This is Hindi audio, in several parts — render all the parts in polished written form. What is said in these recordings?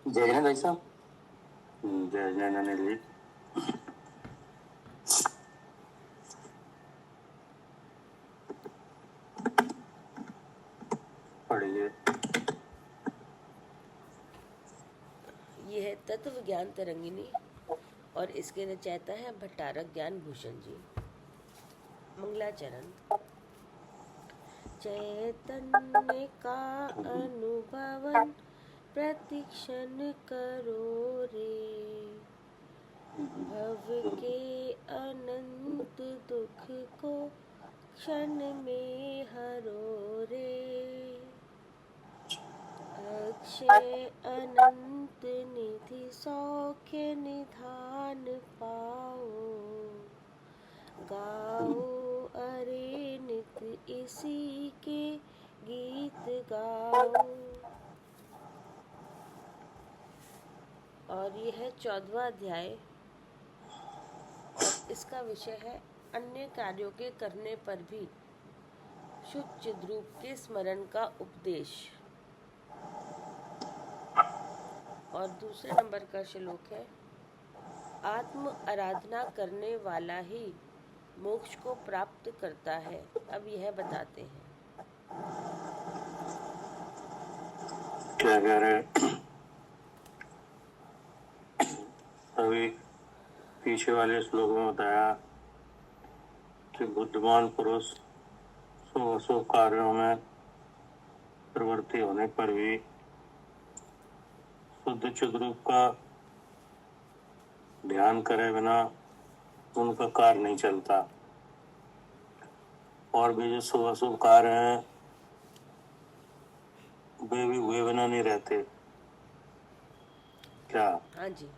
जय भाई साहब। जय जय अनिल जी। पढ़िए। ये है तत्व ज्ञान तरंगिनी और इसके रचयिता हैं भट्टारक ज्ञान भूषण जी। मंगलाचरण। चैतन्य का अनुभवन प्रतिक्षण करो रे, भव के अनंत दुख को क्षण में हरो रे, अक्षय अनंत निधि सौख्य निधान पाओ, गाओ अरे नित इसी के गीत गाओ। और यह है 14वां अध्याय और इसका विषय है अन्य कार्यों के करने पर भी शुद्ध चिद्रूप के स्मरण का उपदेश। और दूसरे नंबर का श्लोक है, आत्म आराधना करने वाला ही मोक्ष को प्राप्त करता है। अब यह बताते हैं। क्या कह रहे हैं? अभी पीछे वाले श्लोक में बताया कि बुद्धिमान पुरुष सौ कार्यों में प्रवृत्ति होने पर भी शुद्ध चिद्रूप का ध्यान करे बिना उनका कार्य नहीं चलता। और भी जो शुभ कार्य हैं वे भी हुए बिना नहीं रहते। क्या? हाँ जी।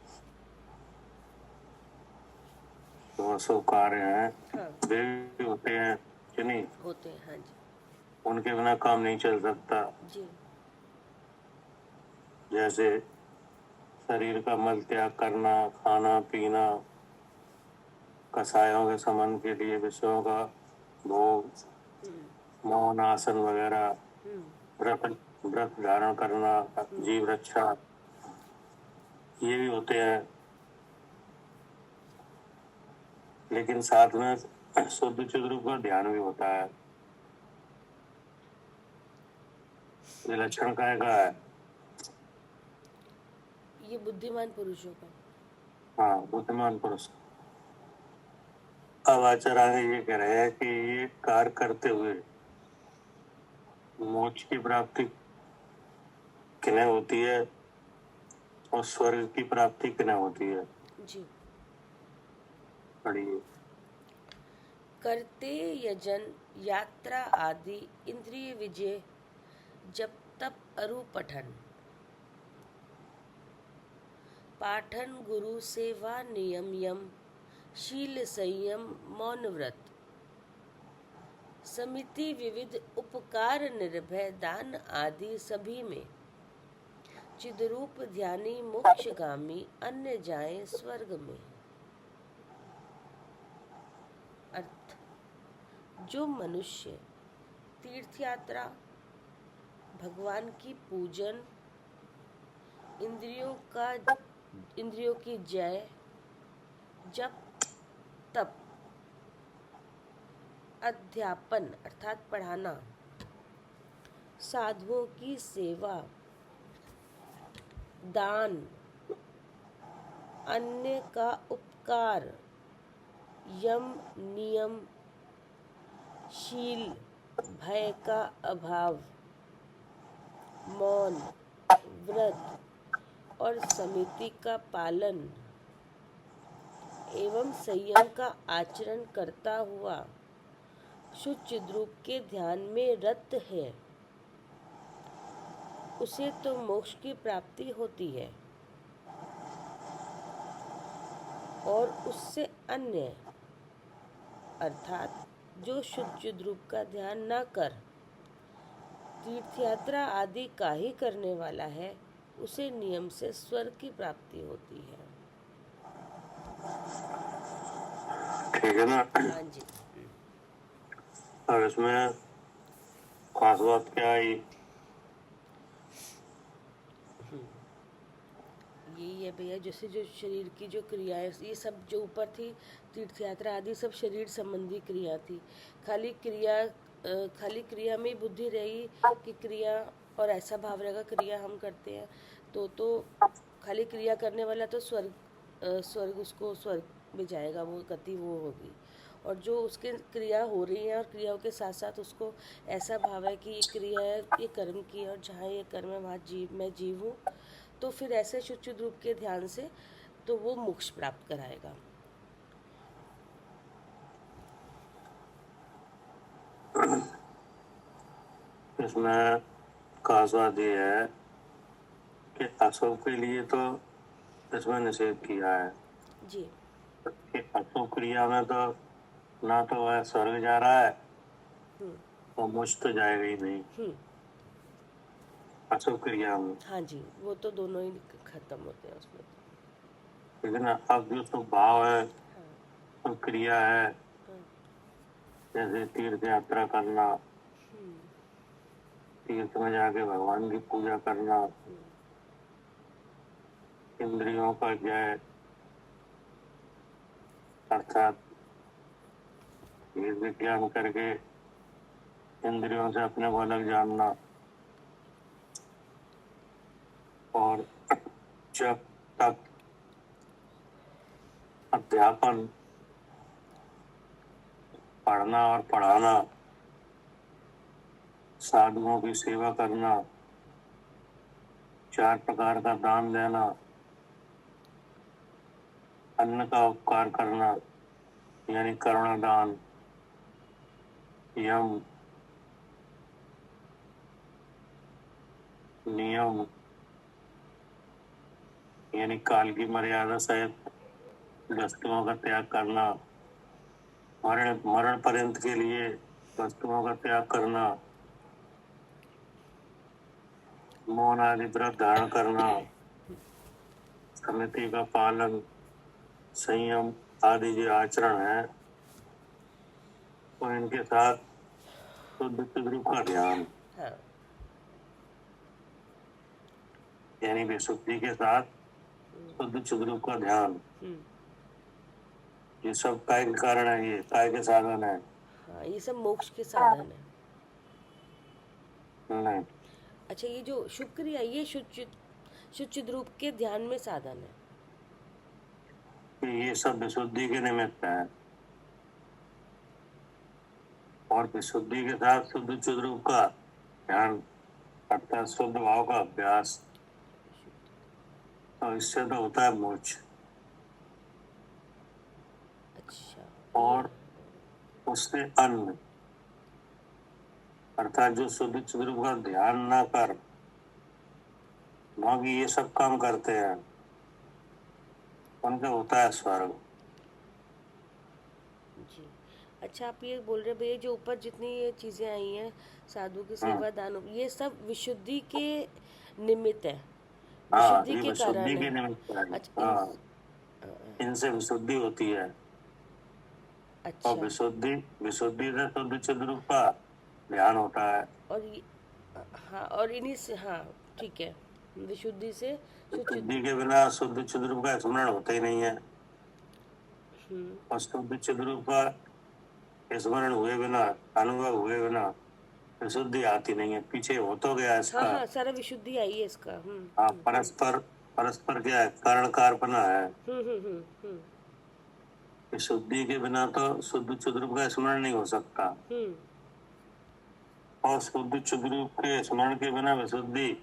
शुभ कार्य हैं हाँ वे भी होते हैं कि नहीं? होते हैं। हाँ जी उनके बिना काम नहीं चल सकता। जी। जैसे शरीर का मल त्याग करना, खाना पीना, कसायों के समन के लिए विषयों का भोग, मौन आसन वगैरह, व्रत धारण करना, जीव रक्षा, ये भी होते हैं। लेकिन साथ में शुद्ध चिद्रूप का ध्यान भी होता है। ये लक्षण काय का है? ये बुद्धिमान पुरुषों का। हाँ, बुद्धिमान पुरुष। अब आचार्य ये कह रहे हैं कि ये कार्य करते हुए मोक्ष की प्राप्ति किन्हें होती है और स्वर्ग की प्राप्ति किन्हें होती है? जी। पढ़िए। करते यजन यात्रा आदि इंद्रिय विजय जप तप अरु पठन, पाठन गुरु सेवा नियम यम, शील संयम मौन व्रत, समिति विविध उपकार निर्भय दान आदि सभी में चिद्रूप ध्यानी मोक्षगामी अन्य जाए स्वर्ग में। अर्थ, जो मनुष्य तीर्थ यात्रा, भगवान की पूजन, इंद्रियों की जय, जप तप, अध्यापन अर्थात पढ़ाना, साधुओं की सेवा, दान, अन्य का उपकार, यम नियम, शील भय का अभाव, मौन व्रत और समिति का पालन एवं संयम का आचरण करता हुआ शुद्ध चिद्रूप के ध्यान में रत है, उसे तो मोक्ष की प्राप्ति होती है। और उससे अन्य अर्थात जो शुद्ध चिद्रूप का ध्यान न कर तीर्थ यात्रा आदि का ही करने वाला है, उसे नियम से स्वर्ग की प्राप्ति होती है। ठीक है ना। हाँ जी। अब इसमें खास बात क्या आई? यही है भैया, जैसे जो शरीर की जो क्रियाएं, ये सब जो ऊपर थी तीर्थ यात्रा आदि सब शरीर संबंधी क्रिया थी। खाली क्रिया में ही बुद्धि रही कि क्रिया, और ऐसा भाव रहेगा क्रिया हम करते हैं तो खाली क्रिया करने वाला तो स्वर्ग उसको स्वर्ग में जाएगा, वो गति वो होगी। और जो उसके क्रिया हो रही है और क्रियाओं के साथ साथ उसको ऐसा भाव है कि ये क्रिया है, ये कर्म की है, और जहाँ ये कर्म है वहाँ मैं जीव हूँ, तो फिर ऐसे शुचित रूप के ध्यान से तो वो मोक्ष प्राप्त कराएगा। इसमें खास बात ये है कि अशुभ के लिए तो इसमें निषेध किया है जी। कि अशुभ क्रिया में तो ना तो वह स्वर्ग जा रहा है हम्म। और मुझ तो जाएगा ही नहीं हम्म। अशुभ क्रिया में। हाँ जी, वो तो दोनों ही खत्म होते हैं उसमें तो। लेकिन अब जो शुभ भाव है, हाँ। शुभ क्रिया है, हाँ। जैसे तीर्थ यात्रा करना, हम्म। तीर्थ में जाके भगवान की पूजा करना, इंद्रियों का जय, अर्थात ये विज्ञान करके इंद्रियों से अपने को अलग जानना, और जब तक अध्यापन, पढ़ना और पढ़ाना, साधुओं की सेवा करना, 4 प्रकार का दान देना, अन्न का उपकार करना यानी करुणा दान, यम, नियम यानी काल की मर्यादा सहित वस्तुओं का त्याग करना, मरण मरण पर्यंत के लिए वस्तुओं का त्याग करना, मौन आदि व्रत धारण करना, समिति का पालन, संयम आदि जो आचरण है, और इनके साथ शुद्ध चिद्रूप का ध्यान हाँ। यानी विशुद्धि के साथ शुद्ध चिद्रूप का ध्यान, हम्म। ये सब काय के कारण है, ये काय के साधन है। हाँ, ये सब मोक्ष के साधन है। नहीं, अच्छा, ये जो शुभ क्रिया ये शुचित रूप के ध्यान में साधन है। ये सब विशुद्धि के निमित्त है, और विशुद्धि के साथ शुद्ध चिद्रूप का ध्यान अर्थात शुद्ध भाव का अभ्यास, तो इससे तो होता है मोक्ष। अच्छा। ये। और उससे अन्न अर्थात जो शुद्ध चिद्रूप का ध्यान ना कर बाकी ये सब काम करते हैं, उनका होता है स्वर्ग। जी। अच्छा, आप ये बोल रहे भैया जो ऊपर जितनी ये चीज़ें आई हैं, साधु की हाँ सेवा दान, ये सब विशुद्धि के निमित्त है, हाँ, विशुद्धि ये के विशुद्धि कारण के है। निमित्त है। अच्छा हाँ, इनसे विशुद्धि होती है, और अच्छा। विशुद्धि विशुद्धि से शुद्ध चिद्रूप का ध्यान होता है। और ये, हाँ, और इन्हीं से, हाँ, ठीक है, विशुद्धि से शुचित। विशुद्धि के बिना शुद्ध चिद्रूप का स्मरण होता ही नहीं है, हम्म। और शुद्ध चिद्रूप का स्मरण हुए बिना, अनुभव हुए बिना विशुद्धि आती नहीं है। पीछे हो तो गया हाँ इसका। हाँ, सारा विशुद्धि आई है इसका। हाँ, परस्पर परस्पर क्या है, कारण कारपना है। हम्म। हम्म। हम्म। हम्म। विशुद्धि के बिना तो शुद्ध चिद्रूप का स्मरण नहीं हो सकता, हम्म। और शुद्ध चिद्रूप के स्मरण के बिना विशुद्धि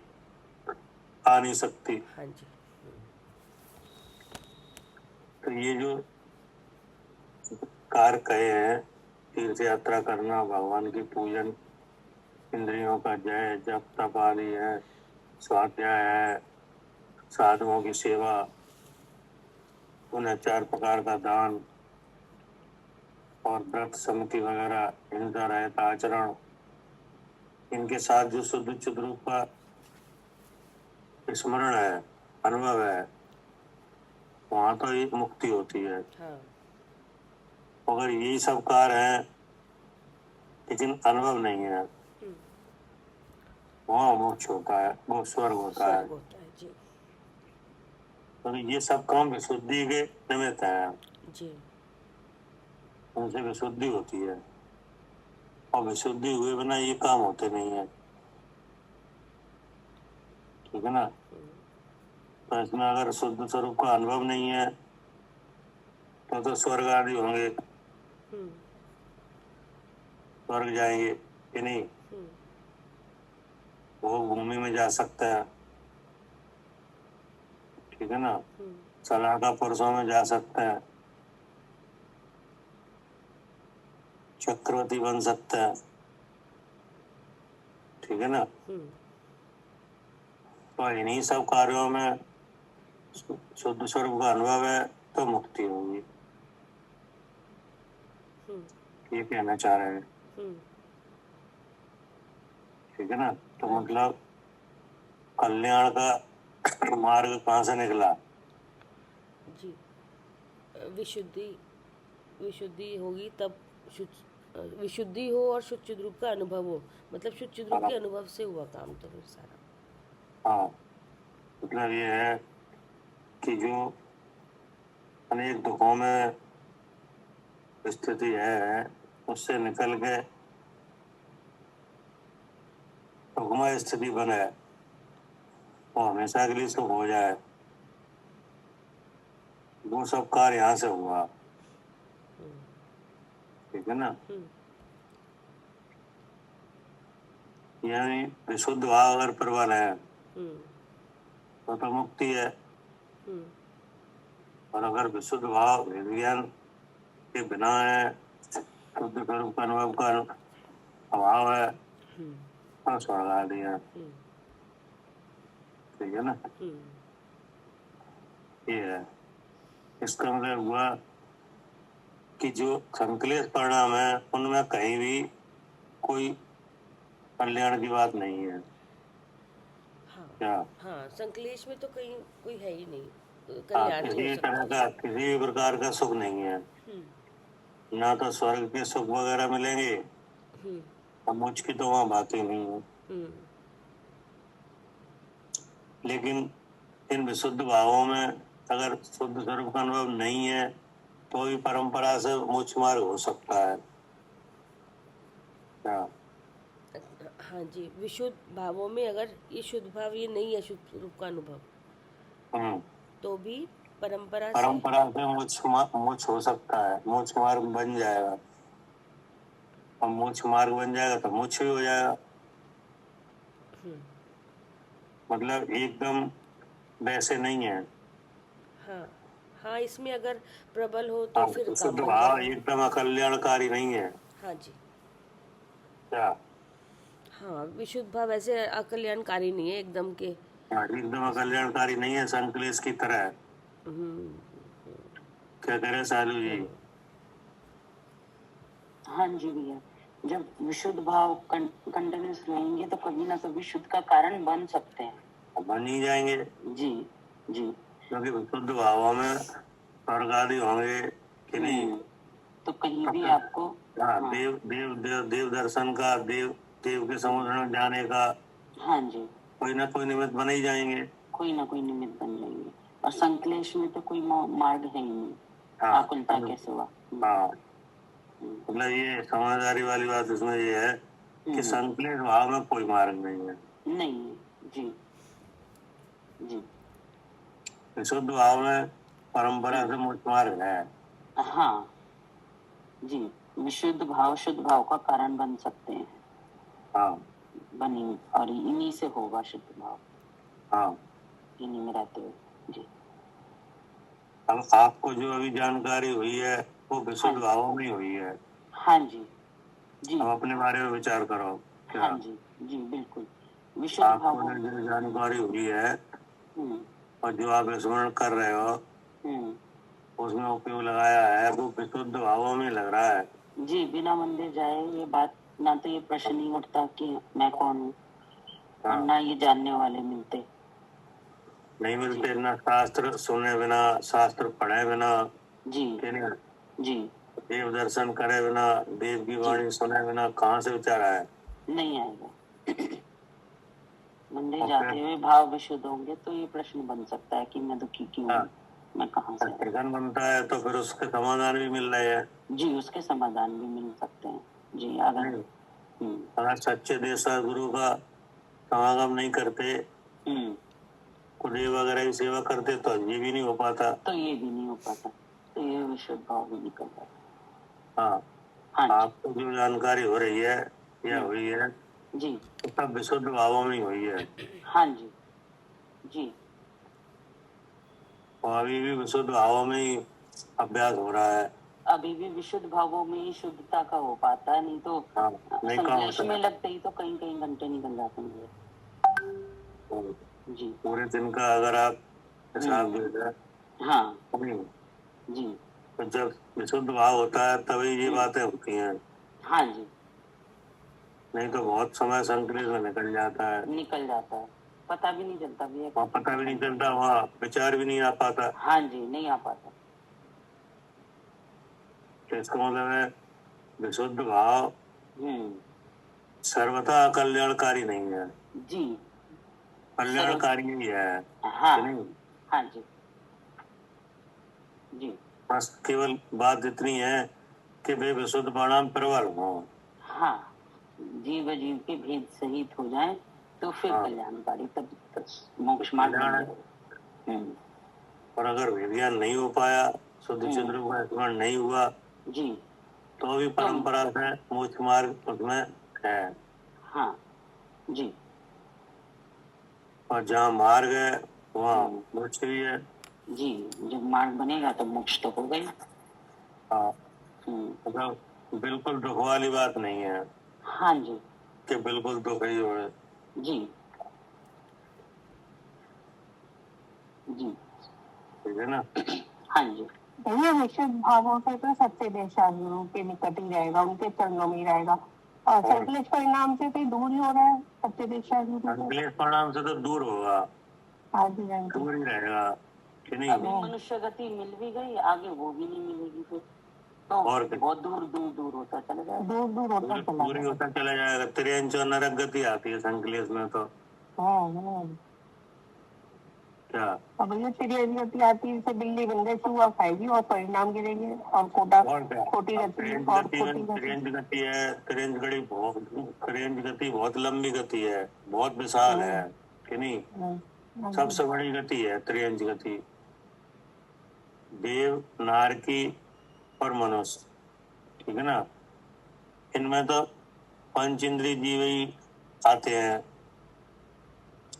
आ नहीं सकती। हाँ जी। तो ये जो कार्य कहे हैं, तीर्थ यात्रा करना, भगवान की पूजन, इंद्रियों का जय, जप तप आदि है, स्वाध्याय है, साधुओं की सेवा, उन्हें 4 प्रकार का दान, और व्रत समिति वगैरह, हिंसा रहित आचरण, इनके साथ जो शुद्ध चित रूप का स्मरण है, अनुभव है, वहां तो एक मुक्ति होती है। हाँ। अगर यही सब कार्य है लेकिन अनुभव नहीं है, वहाँ मोक्ष होता है, वो स्वर्ग होता है। स्वर्ग होता है जी। तो ये सब काम विशुद्धि के निमित्त है, जी। उनसे विशुद्धि होती है, और विशुद्धि हुए बिना ये काम होते नहीं है। ठीक है ना? तो इसमें अगर शुद्ध स्वरूप का अनुभव नहीं है तो स्वर्ग आदि होंगे, स्वर्ग जाएंगे कि नहीं? वो भूमि में जा सकता है, ठीक है ना? सलाहका पुरुषों में जा सकता है, चक्रवर्ती बन सकता है, ठीक है ना? तो इन्हीं सब कार्यों में शुद्ध स्वरूप का अनुभव है तो मुक्ति होगी, ये कहना चाह रहे हैं। ठीक है ना? तो मतलब कल्याण का मार्ग कहाँ से निकला? जी। विशुद्धि विशुद्धि होगी तब विशुद्धि हो और शुद्ध रूप का अनुभव हो, मतलब शुद्ध रूप के अनुभव से हुआ काम तो फिर सारा। हाँ, मतलब ये है कि जो अनेक दुखों में स्थिति है उससे निकल के सुखमय स्थिति बने, वो हमेशा के लिए सुख हो जाए, वो सब कार्य यहाँ से हुआ। ठीक है ना? यानी विशुद्ध भाव अगर प्रबल है तो मुक्ति है, और अगर विशुद्ध भाव विज्ञान के बिना है, शुद्ध स्वरूप का अनुभव का अभाव है, तो स्वर्ग आदि है। ठीक है ना? ये है, इसका मतलब हुआ कि जो संकलेश परिणाम है उनमें कहीं भी कोई कल्याण की बात नहीं है। हाँ। क्या? हाँ, संकलेश में तो कहीं कोई है ही नहीं, हाँ, कल्याण नहीं हो किसी तरह सकता। का किसी भी प्रकार का सुख नहीं है, ना तो स्वर्ग के सुख वगैरह मिलेंगे, और मुझ की तो वहाँ बात ही नहीं है। लेकिन इन विशुद्ध भावों में अगर शुद्ध स्वरूप का अनुभव नहीं है तो भी परंपरा से मोक्ष मार्ग हो सकता है। क्या? हाँ जी, विशुद्ध भावों में अगर ये शुद्ध भाव ये नहीं है, शुद्ध रूप का अनुभव, तो भी परंपरा से मोक्ष हो सकता है, मोक्ष मार्ग बन जाएगा, और मोक्ष मार्ग बन जाएगा तो मोक्ष भी हो जाएगा। मतलब एकदम वैसे नहीं है। हाँ। हाँ, इसमें अगर प्रबल हो तो हाँ, फिर काम शुद्ध बन भाव जाएगा। एकदम अकल्याणकारी नहीं है। हाँ जी। क्या? हाँ, विशुद्ध भाव ऐसे अकल्याणकारी नहीं है एकदम के। हाँ, एकदम अकल्याणकारी नहीं है, संकलेश की तरह है। क्या करे सालू जी? हाँ जी भैया, जब विशुद्ध भाव कंटिन्यूस रहेंगे तो कभी ना कभी शुद्ध का कारण बन सकते हैं। बन ही जाएंगे। जी जी। क्योंकि विशुद्ध भावों में स्वर्ग आदि होंगे कि नहीं? तो कहीं भी आपको हाँ, देव दर्शन का, देव के समुद्र में जाने का, हाँ जी, कोई ना कोई निमित्त बन ही जाएंगे। कोई ना कोई निमित्त बन जाएंगे, और संकलेश में तो कोई मार्ग है ही नहीं। हाँ, आकुलता के सिवा। हाँ, मतलब ये समझदारी वाली बात इसमें ये है कि संकलेश भाव में कोई मार्ग नहीं है। नहीं। जी जी। विशुद्ध भाव में परंपरा से मोक्ष मार्ग है। हाँ जी, विशुद्ध भाव शुद्ध भाव का कारण बन सकते हैं। हाँ, बनी, और इन्हीं से होगा शुद्ध भाव। हाँ, इन्हीं में रहते हुए। जी। अब आपको जो अभी जानकारी हुई है वो विशुद्ध भावों में हुई है। हाँ जी जी। अब अपने बारे में विचार करो। क्या? हाँ जी जी, बिल्कुल। विशुद्ध आपको भावों जो जानकारी हुई है और जो आप स्मरण कर रहे हो उसमें उपयोग लगाया है वो विशुद्ध भावों में लग रहा है। जी, बिना मंदिर जाए ये बात ना तो ये प्रश्न ही उठता कि मैं कौन हूँ, और हाँ, ना ये जानने वाले मिलते। नहीं मिलते ना, शास्त्र सुने बिना, शास्त्र पढ़े बिना, जी कि नहीं, जी देव दर्शन करे बिना, देव की जी वाणी सुने बिना कहाँ से विचार आए। नहीं आएगा। मंदिर और जाते फिर हुए भाव विशुद्ध होंगे तो ये प्रश्न बन सकता है कि मैं दुखी क्यों हाँ, हूँ, मैं कहाँ से आया। प्रश्न बनता है तो फिर उसके समाधान भी मिल रहे हैं। जी, उसके समाधान भी मिल सकते हैं। जी, अगर नहीं, हम्म अगर सच्चे देवता गुरु का समागम नहीं करते, हम्म कुलदेव वगैरह की सेवा करते, तो ये भी नहीं हो पाता। तो ये भी नहीं हो पाता, तो ये विशुद्ध भाव भी निकल जाता। हाँ, हाँ जी। आपको जो जानकारी हो रही है या हम्म, हुई है, जी तो सब विशुद्ध भावों में ही हुई है, हाँ जी जी और अभी भी विशुद्ध भावों में ही अभ्यास हो रहा है। अभी भी विशुद्ध भावों में ही शुद्धता का हो पाता है, नहीं तो हाँ, नहीं कहाँ संश्लेष होता में है। लगते ही तो कहीं कहीं घंटे निकल जाते हैं। तो जी पूरे दिन का अगर आप हिसाब हम्म देखें, हाँ नहीं, जी तो जब विशुद्ध भाव होता है तभी ये हम्म बातें होती हैं, हाँ जी नहीं तो बहुत समय संकलित में निकल जाता है, निकल जाता है, पता भी नहीं चलता भैया वहाँ कि पता कितना भी नहीं समय। चलता, वहाँ विचार भी नहीं आ पाता। हाँ जी, नहीं आ पाता। तो इसका मतलब है विशुद्ध भाव हम्म सर्वथा कल्याणकारी नहीं है, जी सर्व कल्याणकारी ही है, हाँ कि नहीं। हाँ जी जी बस केवल बात इतनी है कि वे विशुद्ध परिणाम प्रबल हो। हाँ, जीव जीव के भेद सहित हो जाए तो फिर हाँ, कल्याणकारी, तब तक तो मोक्ष मार्ग कल्याण बन है। जाएगा। और अगर विज्ञान नहीं हो पाया, शुद्ध हम्म चंद्र का स्मरण नहीं हुआ, जी तो भी तो परंपरा से मोक्ष मार्ग उसमें है। हाँ जी और जहाँ मार्ग है वहाँ हम्म मोक्ष भी है। जी, जब मार्ग बनेगा तो मोक्ष तो हो गई। हाँ, हम्म मतलब बिल्कुल दुख वाली बात नहीं है हाँ जी कि बिल्कुल दुख ही हो। जी जी ठीक है ना। हाँ जी भैया, विशुद्ध भावों से तो सच्चे देशागुरु के निकट ही रहेगा, उनके चरणों में ही रहेगा, और और संश्लेष परिणाम से तो दूर ही हो रहा है सच्चे देशागुरु से। संकलेश परिणाम से तो दूर होगा, हाँ जी हाँ जी। दूर ही रहेगा, कि नहीं। अभी मनुष्य गति मिल भी गई, आगे वो भी नहीं मिलेगी फिर तो और बहुत दूर दूर दूर होता चला जाएगा, दूर दूर होता दूर चला दूरी जाएगा। होता चला जाएगा, त्रियंच और नरक गति आती है संकलेश में तो। हाँ क्या, अब ये तेरी गति आती है, जैसे बिल्ली बन गई, चूहा खाएगी और परिणाम गिरेंगे, और कोटा और क्या। खोटी अब गति और खोटी गति। त्रियंच गति है, त्रियंच गति बहुत लंबी गति है, बहुत विशाल है, कि नहीं। हाँ जी सबसे बड़ी गति है त्रियंच गति, देव, नारकी और मनुष्य, ठीक है ना। इनमें तो पंच इंद्रिय जीव ही आते हैं,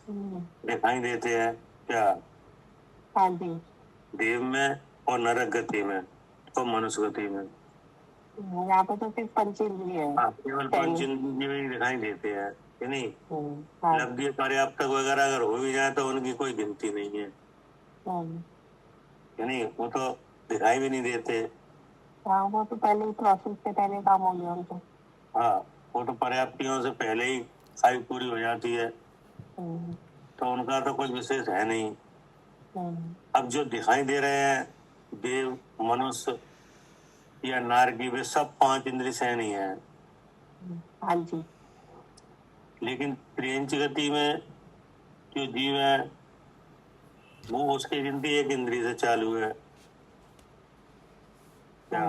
दिखाई देते हैं। क्या, हाँ जी देव में और नरक गति में और मनुष्य गति में। यहाँ पे तो सिर्फ पंचेंद्रिय है। हाँ, केवल पंच इंद्रिय जीव ही दिखाई देते हैं, कि नहीं। हाँ लब्धि पर्याप्तक वगैरह अगर हो भी जाए तो उनकी कोई गिनती नहीं है, कि नहीं। वो तो दिखाई भी नहीं देते। हाँ, वो तो पहले ही प्रोसेस से पहले काम हो गया उनका। हाँ, वो तो पर्याप्तियों से पहले ही खाई पूरी हो जाती है, तो उनका तो कुछ विशेष है नहीं। अब जो दिखाई दे रहे हैं देव, मनुष्य या नारकी, वे सब पांच इंद्रिय सैनी है। हाँ जी लेकिन त्रियंच गति में जो जीव है वो, उसकी गिनती एक इंद्रिय से चालू है। क्या,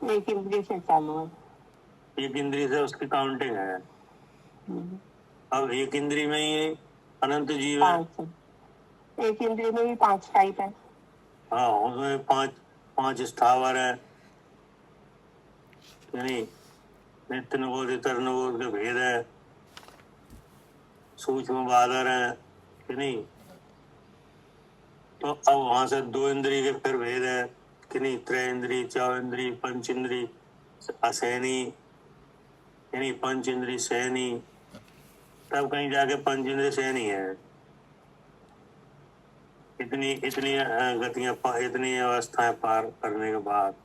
एक इंद्रिय से चालू है। एक इंद्रिय से उसकी काउंटिंग है। अब एक इंद्रिय में ही अनंत जीव है। पांच, एक इंद्रिय में भी 5 टाइप है। हाँ, उसमें पांच पांच स्थावर है, यानी नित्य नवोद इतर नवोद के भेद है, सूक्ष्म बादर है, कि नहीं। तो अब वहां से दो इंद्रिय के फिर भेद है, कि नहीं। त्रय इंद्रिय, चौ इंद्रिय, पंच इंद्रिय, असैनी, यानी पंच इंद्रिय सैनी, तब कहीं जाके पंच इंद्रिय सैनी है। इतनी इतनी गतियां, इतनी अवस्थाएं पार करने के बाद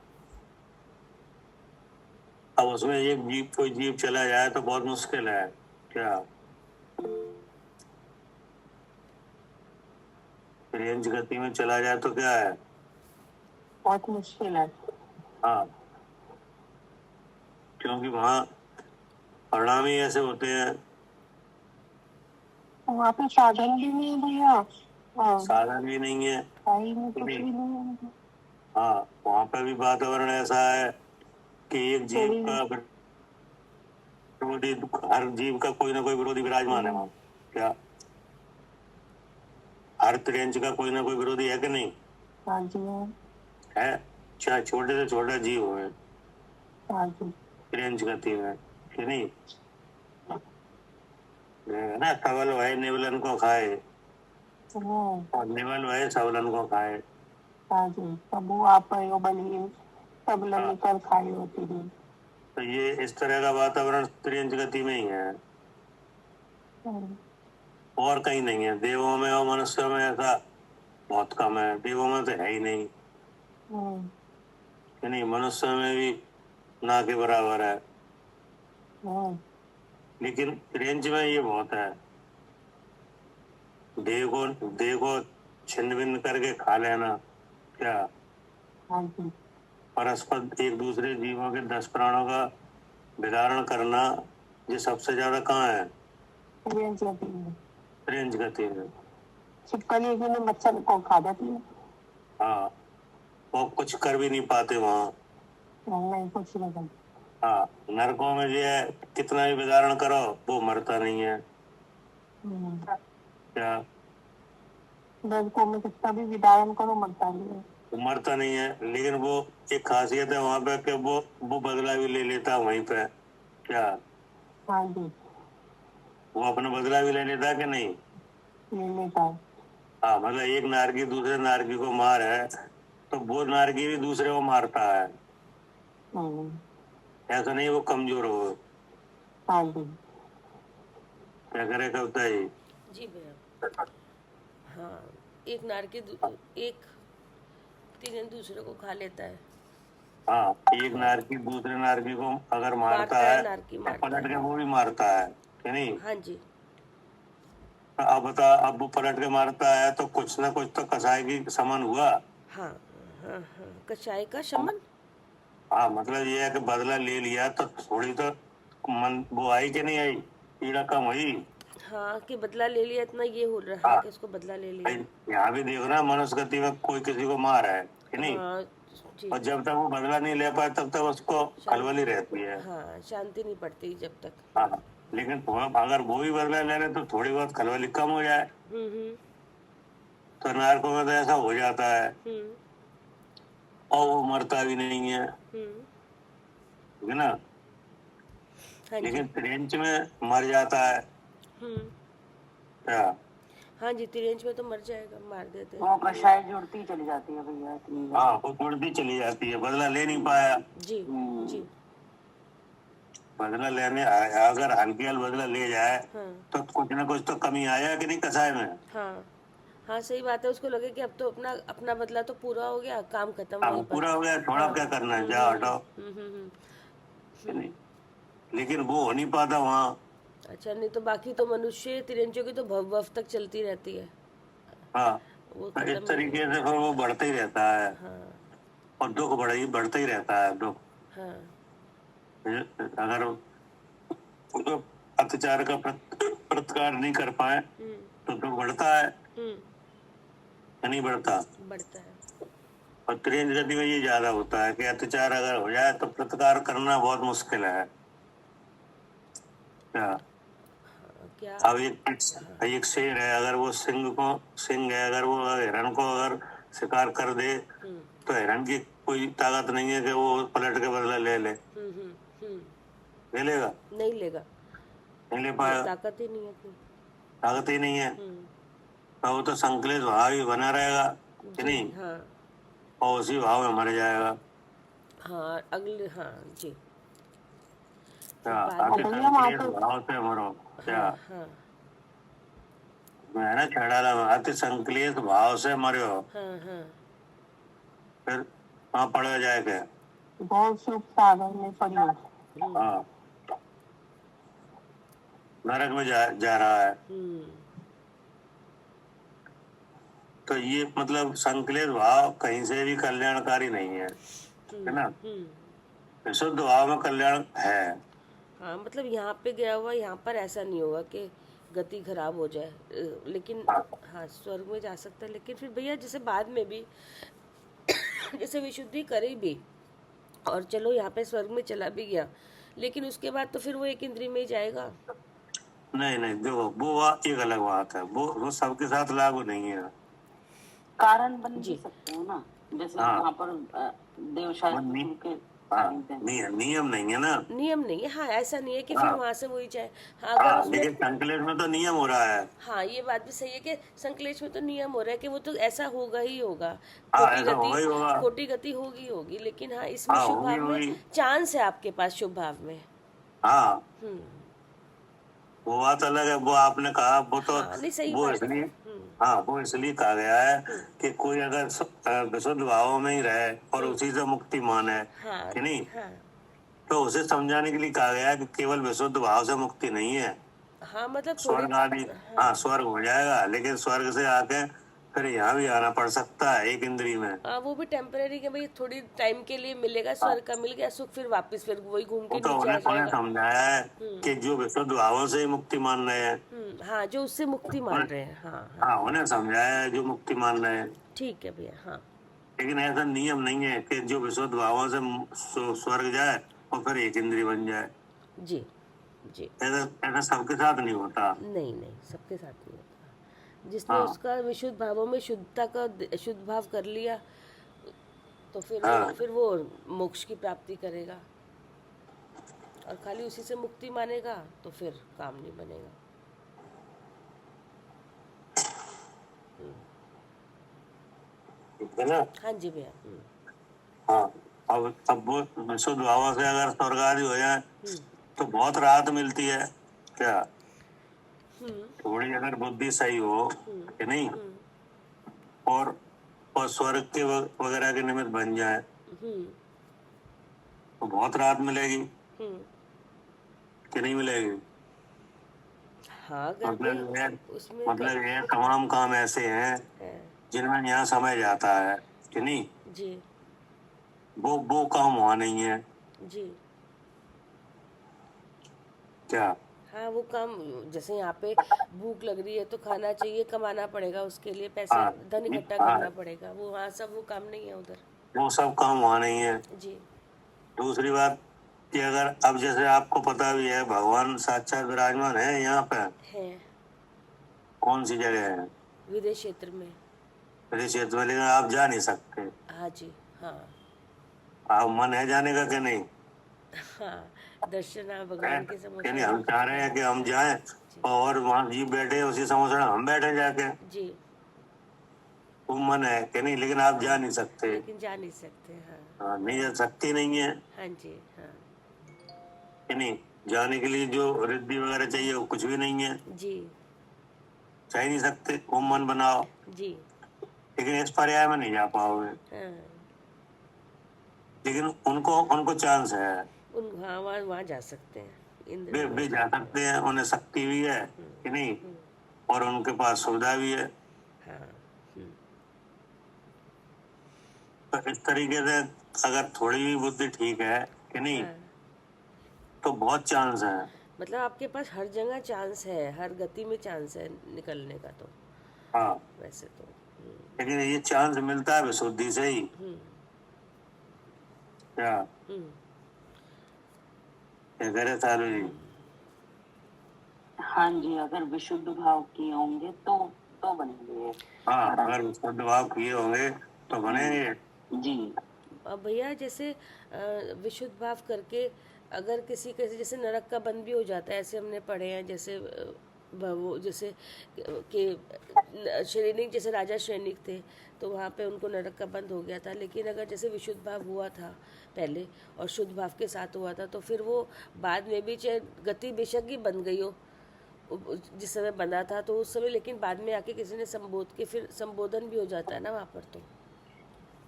अब उसमें एक जीव कोई जीव चला जाए तो बहुत मुश्किल है क्या। रेंज गति में चला जाए तो क्या है, बहुत मुश्किल है। हाँ, क्योंकि वहाँ परिणाम ही ऐसे होते हैं। वहाँ पे साधन भी नहीं है भैया। हाँ, साधन भी नहीं है। सही में कुछ भी नहीं है। हाँ, वहाँ पे भी वातावरण ऐसा है कि एक जीव थोड़ी का विरोधी, हर जीव का कोई ना कोई विरोधी विराजमान है वहाँ क्या। हर रेंज का कोई ना कोई विरोधी है कि नहीं हाँ जी है, चाहे छोटे से छोटा जीव हो हाँ जी रेंज गति में कि नहीं। है ना, सबल वह निवलन को खाए और निवल वह सबलन को खाए। हाँ जी, प्रभु आप यो बलिए सबलन हाँ, निकल खाई होती थी। तो ये इस तरह का वातावरण रेंज गति में ही है और कहीं नहीं है। देवों में और मनुष्यों में ऐसा बहुत कम है, देवों में तो है ही नहीं कि नहीं, मनुष्यों में भी ना के बराबर है, लेकिन रेंज में ये बहुत है। देह को छिन्न भिन्न करके खा लेना क्या, परस्पर एक दूसरे जीवों के 10 प्राणों का विधारण करना, ये सबसे ज्यादा कहाँ है, रेंज गति में। छिपकली भी में मच्छर को खा जाती है। हाँ, वो कुछ कर भी नहीं पाते वहाँ। नहीं कुछ नहीं। हाँ, नरकों में जो है कितना भी विदारण करो वो मरता नहीं है क्या, नरकों में कितना भी विदारण करो मरता नहीं है। वो मरता नहीं है, लेकिन वो एक खासियत है वहाँ पे कि वो बदला भी ले लेता है वहीं पे क्या। हाँ जी, वो अपना बदला भी ले लेता है कि नहीं। ले लेता है। हाँ, मतलब एक नारकी दूसरे नारकी को मार है तो वो नारकी भी दूसरे को मारता है, ऐसा नहीं वो कमजोर हो। हाँ जी, क्या करे कविता जी। जी भैया। हाँ, एक तीन दूसरे को खा लेता है। हाँ, एक नारकी दूसरे नारकी को अगर मारता है नारकी तो मारता पलट के है। वो भी मारता है कि नहीं। हाँ जी। अब बता, अब वो पलट के मारता है तो कुछ ना कुछ तो कसाई की समान हुआ। हाँ हाँ हाँ, कचाई का शमन। हाँ, मतलब ये है कि बदला ले लिया तो थोड़ी तो मन वो आई कि नहीं आई, पीड़ा कम हुई। हाँ, कि बदला ले लिया, इतना ये हो रहा है हाँ, कि उसको बदला ले भाई लिया। यहाँ भी देखो ना, मनुष्य गति में कोई किसी को मार है कि नहीं, हाँ जी। और जब तक वो बदला नहीं ले पाए तब तक उसको खलबली रहती है। हाँ, शांति नहीं पड़ती जब तक। हाँ, लेकिन अगर वो भी बदला ले रहे तो थोड़ी बहुत खलबली कम हो जाए। हम्म। तो नारकों में तो ऐसा हो जाता है हम्म और वो मरता भी नहीं है, हम्म। ठीक है ना। हाँ जी। लेकिन ट्रेंच में मर जाता है हम्म। क्या। हाँ जी, तिरेंच में तो मर जाएगा, मार देते हैं। वो कषाय जुड़ती चली जाती है भैया इतनी। हाँ, वो जुड़ती चली जाती है, बदला ले नहीं पाया। जी जी। बदला लेने अगर हल्की हल बदला ले जाए हाँ तो कुछ ना कुछ तो कमी आया कि नहीं कसाय में। हाँ हाँ, सही बात है। उसको लगे कि अब तो अपना अपना बदला तो पूरा हो गया, काम खत्म हाँ, वहीं वो पर। पूरा हो गया, थोड़ा क्या करना है, जा हटाओ हम्म। कि नहीं। लेकिन वो हो नहीं पाता वहाँ। अच्छा, नहीं तो बाकी तो मनुष्य तिरंजों की तो भव भव तक चलती रहती है, हाँ, वो तो खत्म इस ही नहीं तरीके होती। से फिर वो बढ़ता ही रहता है हाँ और दुख बढ़ता ही रहता है दुख। हाँ। अगर वो अत्याचार का प्रतिकार नहीं कर पाए तो दुख बढ़ता है या नहीं बढ़ता। बढ़ता है। और तेज गति में ये ज्यादा होता है कि अत्याचार अगर हो जाए तो प्रतिकार करना बहुत मुश्किल है क्या। क्या। अब एक शेर है, अगर वो सिंह है, अगर वो हिरण को अगर शिकार कर दे तो हिरण की कोई ताकत नहीं है कि वो पलट के बदला ले ले। हम्म। ले लेगा, नहीं लेगा, नहीं ले नहीं, पाएगा, ताकत ही नहीं है इतनी। ताकत ही नहीं है। तो वो तो संकलित भाव ही बना रहेगा कि जी नहीं, हाँ और उसी भाव में मर जाएगा हाँ। अगले हाँ जी। क्या। बाद अति में। संकलित भाव से मरो क्या। हाँ हाँ मैं ना छेड़ा में अति संकलित भाव से मरो, हाँ हाँ। फिर वहाँ पड़ जाएगा। बहुत सुख सागर में पड़ी हो। हाँ, नरक में जा रहा है। तो ये मतलब संकलित भाव कहीं से भी कल्याणकारी नहीं है ना। विशुद्ध भाव में कल्याण है। हाँ मतलब यहाँ पे गया हुआ यहाँ पर ऐसा नहीं होगा कि गति खराब हो जाए, लेकिन हाँ स्वर्ग में जा सकता है। लेकिन फिर भैया जैसे बाद में भी जैसे विशुद्धि करे भी और चलो यहाँ पे स्वर्ग में चला भी गया, लेकिन उसके बाद तो फिर वो एक इंद्रिय में ही जाएगा। नहीं नहीं, देखो वो एक अलग बात है, वो सबके साथ लागू नहीं है। कारण बन भी जी सकते हो ना, जैसे हाँ, वहाँ पर देवशास्त्र के हाँ, साहित्य में। नियम नहीं है ना। नियम नहीं है, हाँ ऐसा नहीं है कि फिर हाँ, वहां से वही जाए। हाँ अगर हाँ, उसमें लेकिन संकलेश में तो नियम हो रहा है। हाँ ये बात भी सही है कि संकलेश में तो नियम हो रहा है कि वो तो ऐसा होगा ही होगा, हाँ, ऐसा होगा ही होगा। खोटी गति होगी होगी, लेकिन हाँ इसमें हाँ, शुभ होगी भाव में होगी। चांस है आपके पास, शुभ भाव में। हाँ, हम्म वो बात अलग है, वो आपने कहा वो तो, हाँ नहीं सही वो बात है। इसलिए, हाँ वो इसलिए कहा गया है कि कोई अगर विशुद्ध भावों में ही रहे और उसी से मुक्ति माने, हाँ कि नहीं, हाँ तो उसे समझाने के लिए कहा गया है कि केवल विशुद्ध भाव से मुक्ति नहीं है। हाँ मतलब थोड़ी स्वर्ग आदि, हाँ स्वर्ग हो जाएगा, लेकिन स्वर्ग से आके फिर यहाँ भी आना पड़ सकता है एक इंद्री में। हाँ वो भी टेम्परेरी के भाई, थोड़ी टाइम के लिए मिलेगा, स्वर्ग का मिल गया सुख, फिर वापस फिर वही घूम वो के तो नीचे आ उन्हें जाएगा। समझाया है कि जो विशुद्ध भावों से ही मुक्ति मान रहे हैं, हाँ जो उससे मुक्ति मान रहे हैं, हाँ हाँ हाँ उन्हें समझाया है जो मुक्ति मान रहे हैं। ठीक है भैया। हाँ लेकिन ऐसा नियम नहीं है कि जो विशुद्ध भावों से स्वर्ग जाए और फिर एक इंद्रिय बन जाए। जी जी। ऐसा ऐसा सबके साथ नहीं होता। नहीं नहीं सबके साथ नहीं होता। जिसने हाँ, उसका विशुद्ध भावों में शुद्धता का शुद्ध भाव कर लिया तो हाँ, फिर वो मोक्ष की प्राप्ति करेगा, और खाली उसी से मुक्ति मानेगा तो फिर काम नहीं बनेगा। ठीक है ना। हाँ जी भैया। हाँ, अब वो विशुद्ध भावों से अगर स्वर्ग आदि हो जाए हम्म तो बहुत राहत मिलती है। क्या हम्म थोड़ी अगर बुद्धि सही हो, कि नहीं, हम्म और स्वर्ग के वगैरह के निमित्त बन जाए हम्म तो बहुत राहत मिलेगी, हम्म कि नहीं मिलेगी। हाँ अगर मतलब भाई ये उसमें मतलब ये तमाम काम ऐसे हैं है। जिनमें यहाँ समय जाता है, कि नहीं, जी वो काम वहाँ नहीं है। जी। क्या हाँ वो काम, जैसे यहाँ पे भूख लग रही है तो खाना चाहिए, कमाना पड़ेगा उसके लिए, पैसे हाँ, धन इकट्ठा हाँ, करना पड़ेगा, वो वहाँ सब वो काम नहीं है उधर। वो सब काम वहाँ नहीं है। जी दूसरी बात कि अगर अब जैसे आपको पता भी है भगवान साक्षात विराजमान है यहाँ पे, है कौन सी जगह है, विदेश क्षेत्र में। मेरे क्षेत्र में, लेकिन आप जा नहीं सकते। हाँ जी हाँ आप मन है जाने का कि नहीं, हाँ। दर्शन आप है? भगवान के कि समोसा नहीं, हम चाह रहे हैं कि हम जाएं जी और वहाँ जीव बैठे उसी समोसा हम बैठे जाके, जी, वो मन है कि नहीं, लेकिन आप जा नहीं सकते। लेकिन जा नहीं सकते। हाँ हाँ, नहीं जा सकती नहीं है, हाँ जी हाँ कि नहीं, जाने के लिए जो रिद्धि वगैरह चाहिए वो कुछ भी नहीं है, जी जा ही नहीं सकते, वो मन बनाओ, जी लेकिन इस पर्याय में नहीं जा पाओगे। हाँ। लेकिन उनको उनको चांस है, हाँ वहाँ जा सकते हैं, इंद्र वे में भी जा सकते हैं, उन्हें शक्ति भी है, कि नहीं, और उनके पास सुविधा भी है। हाँ तो इस तरीके से अगर थोड़ी भी बुद्धि ठीक है, कि नहीं, हाँ। तो बहुत चांस है। मतलब आपके पास हर जगह चांस है, हर गति में चांस है निकलने का तो, हाँ, वैसे तो। लेकिन ये चांस मिलता है विशुद्धि से ही। क्या हम्म क्या कह रहे सारू जी। हाँ जी, अगर विशुद्ध भाव किए होंगे तो बनेंगे। हाँ, अगर विशुद्ध भाव किए होंगे तो बनेंगे। जी अब भैया जैसे विशुद्ध भाव करके अगर किसी कैसे जैसे नरक का बंद भी हो जाता है, ऐसे हमने पढ़े हैं, जैसे वो जैसे कि श्रेणिक, जैसे राजा श्रेणिक थे तो वहाँ पे उनको नरक का बंद हो गया था। लेकिन अगर जैसे विशुद्ध भाव हुआ था पहले और शुद्ध भाव के साथ हुआ था तो फिर वो बाद में भी चाहे गति बेशक ही बन गई हो जिस समय बना था तो उस समय, लेकिन बाद में आके किसी ने संबोध के फिर संबोधन भी हो जाता है ना वहाँ पर तो।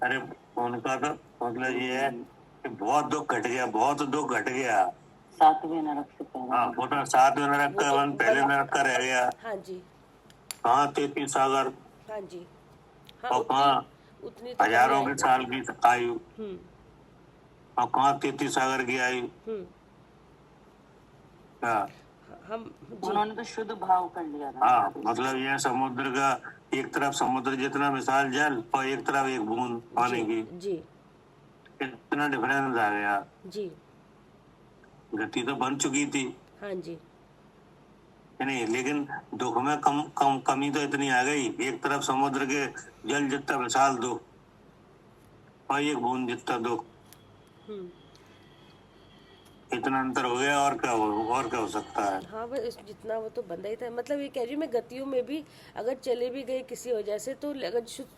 अरे उनका तो मतलब ये है कि बहुत दुख घट गया, बहुत दुख घट गया। 7वें नरक से पैदा हाँ, हुआ। वो तो 7वें नरक वो का तो वन पहले वन- नरक का रह गया। हाँ जी, कहाँ 33 सागर हाँ जी, हाँ और उतनी कहाँ उतनी तो नहीं हजारों आई। के साल की आयु हम्म और कहाँ 33 सागर की आयु। हम्म हाँ हम जी उन्होंने तो शुद्ध भाव कर लिया था। हाँ, मतलब ये समुद्र का एक तरफ समुद्र जितना विशाल जल और एक तरफ एक बूंद पानी जी की, जी इतना डिफरेंस आ गया। जी गति तो बन चुकी थी, हाँ जी नहीं, लेकिन दुख में कम कम कमी तो इतनी आ गई। एक तरफ समुद्र के जल जितना विशाल दुख और एक बूंद जितना दुख, हम्म इतना अंतर हो गया। और क्या हो सकता है। हाँ बस जितना वो तो बंदा ही था, मतलब ये कह रही हूँ मैं, गतियों में भी अगर चले भी गए किसी वजह से, तो अगर शुद्ध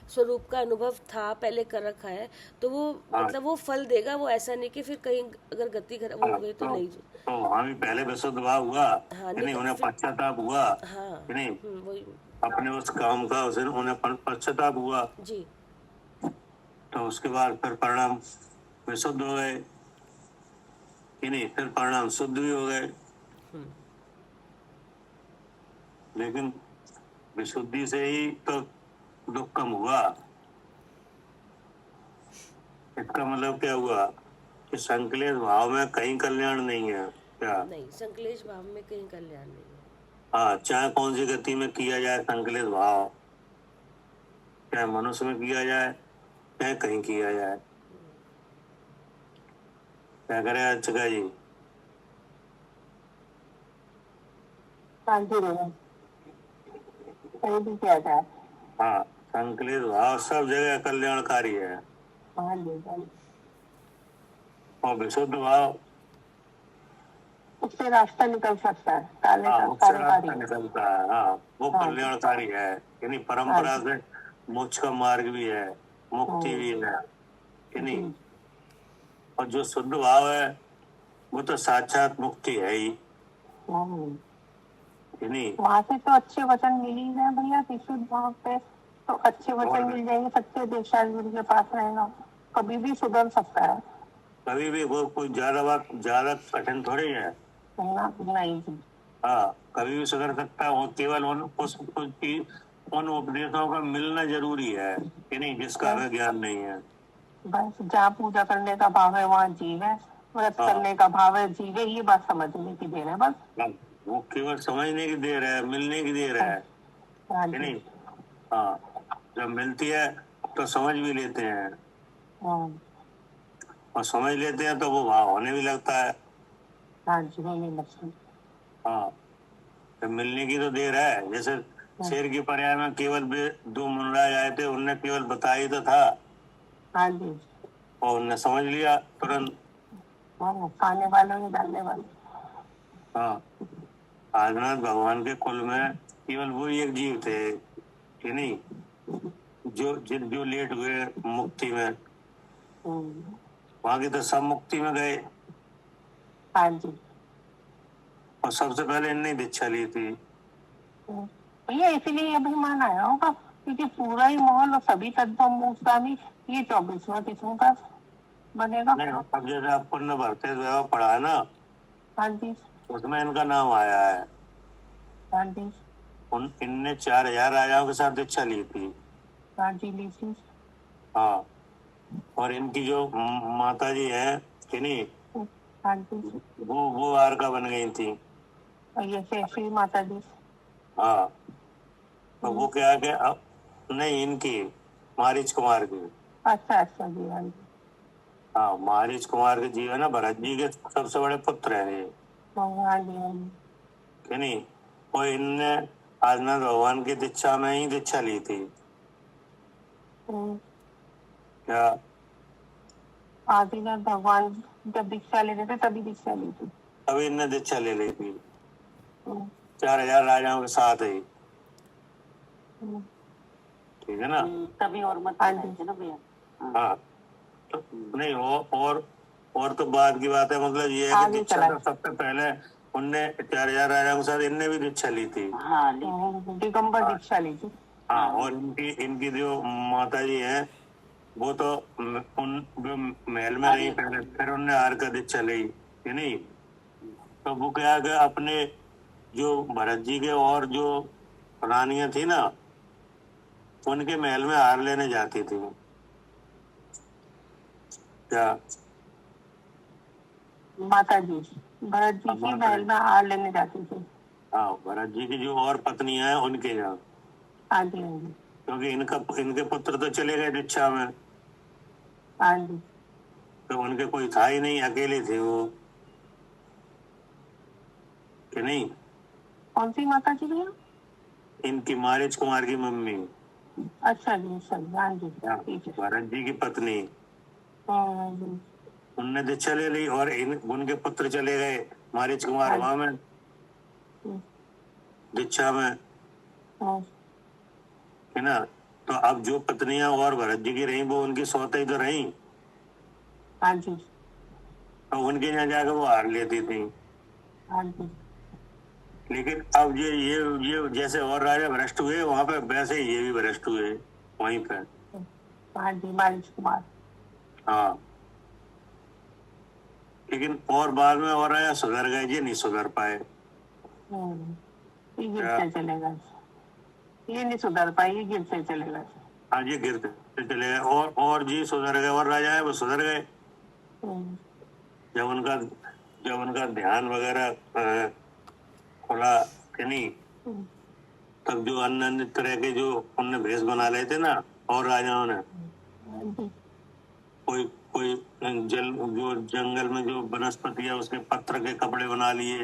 स्वरूप का अनुभव था पहले कर रखा है, तो वो हाँ मतलब वो फल देगा। वो ऐसा नहीं कि फिर कहीं अगर गति खराब हो हाँ, गई तो नहीं। तो वहाँ भी पहले विशुद्ध भाव हुआ हाँ कि नहीं, उन्हें फिर पश्चाताप हुआ हाँ कि नहीं, वही अपने उस काम का उसे उन्हें पश्चाताप हुआ। जी तो उसके बाद फिर परिणाम विशुद्ध हो गए कि नहीं, फिर परिणाम शुद्ध भी हो गए। लेकिन विशुद्धि से ही तो दुख कम हुआ। इसका मतलब क्या हुआ कि संकलेश भाव में कहीं कल्याण नहीं है क्या। नहीं, संकलेश भाव में कहीं कल्याण नहीं है। हाँ, चाहे कौन सी गति में किया जाए संकलेश भाव, चाहे मनुष्य में किया जाए चाहे कहीं किया जाए। क्या करे अर्चका जी। शांति रहे, कहीं भी किया जाए। हाँ, संकलित भाव सब जगह कल्याणकारी है। हाँ जी, हाँ जी। और विशुद्ध भाव, उससे रास्ता निकल सकता है, काले हाँ, का उससे काले रास्ता का। निकलता है। हाँ, वो हाँ जी, कल्याणकारी है, यानी हाँ परंपरा जी, से मोक्ष का मार्ग भी है, मुक्ति भी हाँ है कि नहीं। जी, और जो शुद्ध भाव है वो तो साक्षात मुक्ति है ही हाँ। कि नहीं। वहाँ से तो अच्छे वचन मिल ही रहे हैं भैया, विशुद्ध भाव पे तो अच्छे वचन और मिल जाएंगे। सच्चे दीक्षा गुरु के पास रहेगा, कभी भी सुधर सकता है कभी भी वो कोई ज्यादा बात ज्यादा कठिन थोड़ी है। ना। नहीं जी, हाँ, कभी भी सुधर सकता है। वो केवल उन उपदेशों का मिलना जरूरी है कि नहीं, जिसका हमें ज्ञान नहीं है। बस जहाँ पूजा करने का भाव है वहाँ जीव है, व्रत हाँ, करने का भाव है जीव है। ये बात समझने की देर है बस। वो केवल समझने की देर है, मिलने की देर है हाँ कि जी, नहीं। हाँ, जब मिलती है तो समझ भी लेते हैं, हाँ और समझ लेते हैं तो वो भाव होने भी लगता है। हाँ जी, नहीं लगता। हाँ, जब मिलने की तो देर है। जैसे शेर की पर्याय में केवल दो मुनराज आए थे, उनने केवल बताया ही तो था हाँ जी, और उनने समझ लिया तुरंत। हाँ खाने वालों ने डालने वाले। हाँ, आदिनाथ भगवान के कुल में केवल वो एक जीव थे कि नहीं, जो लेट हुए मुक्ति में। वहां की तो सब मुक्ति में गए, हाँ जी, और सबसे पहले इनने दीक्षा ली थी। भैया इसीलिए अभिमान आया होगा, क्योंकि पूरा ही माहौल और सभी तत्व स्वामी ये 24वां किस्मों का बनेगा। नहीं, अब जैसे आप पुण्य भरते पढ़ा है ना, हाँ जी, उसमें इनका नाम आया है। हाँ जी, इनने 4000 राजाओं के साथ दीक्षा ली थी। हाँ जी, लीजिए। हाँ, और इनकी जो माता जी है कि नहीं, हाँ जी, वो आरका बन गई थी। और ये श्री माता जी। हाँ, तो वो क्या है कि अब नहीं, इनकी मारीच कुमार की। अच्छा अच्छा जी, हाँ जी, हाँ, मारीच कुमार के जी है ना, भरत जी के सबसे बड़े पुत्र है ये हाँ जी, हाँ जी। कि नहीं। और इनने आदिनाथ भगवान की दीक्षा में ही दीक्षा ली थी क्या। आदिनाथ भगवान जब दीक्षा ले रहे थे तभी दीक्षा ली थी। तभी इनने दीक्षा ले ली थी 4000 राजाओं के साथ ही, ठीक है ना। तभी और मत हाँ बताए जी, थे ना भैया। हाँ, तो नहीं और तो बाद की बात है। मतलब ये है कि आगे दीक्षा चला। तो सबसे पहले उनने 4000 राजाओं के साथ इनने भी दीक्षा ली थी। हाँ ली। दिगंबर दीक्षा ली थी। हाँ, और इनकी इनकी जो माता जी हैं वो तो उन जो महल में रही पहले, फिर उनने आर का दीक्षा ली कि नहीं। तो वो क्या कि अपने जो भरत जी के और जो रानियां थी ना, उनके महल में हार लेने जाती थी क्या। माता जी भरत जी की माता महल में हार लेने जाती थी। हाँ, भरत जी की जो और पत्नियां हैं उनके यहाँ, हाँ जी, हाँ जी, क्योंकि इनके पुत्र तो चले गए दीक्षा में, हाँ जी। तो उनके कोई था ही नहीं, अकेले थे वो कि नहीं। कौन सी माता जी भैया? इनकी मारिच कुमार की मम्मी, अच्छा जी, अच्छा जी, हाँ जी, ठीक है। भरत जी की पत्नी, हम्म, उनने दीक्षा ले ली और उनके पुत्र चले गए मारिच कुमार हाँ वहां में जी, दीक्षा में, हम्म, है ना। तो अब जो पत्नियां और भरत जी की रही वो उनकी सौतेई तो रही, हाँ जी, तो उनके यहाँ जाकर वो हार लेती थी। हाँ जी, लेकिन अब ये जैसे और राजा भ्रष्ट हुए वहां पे, वैसे ही ये भी भ्रष्ट हुए वहीं पे। हाँ जी, मालिश कुमार। हाँ, लेकिन और बाद में और राजा सुधर गए, ये नहीं सुधर पाए ये क्या। गिरते चले गए, ये नहीं सुधर पाई, ये गिरते चले गए। हाँ, ये गिरते चले गए और जी सुधर गए, और राजा है वो सुधर गए। हम्म, जब उनका जब उनका ध्यान वगैरह खुला कि नहीं, हम्म, तब जो अन्य अन्य तरह के जो उनने भेष बना लेते ना, और राजाओं ने हाँ जी, कोई कोई जो जंगल में जो वनस्पति है उसके पत्र के कपड़े बना लिए,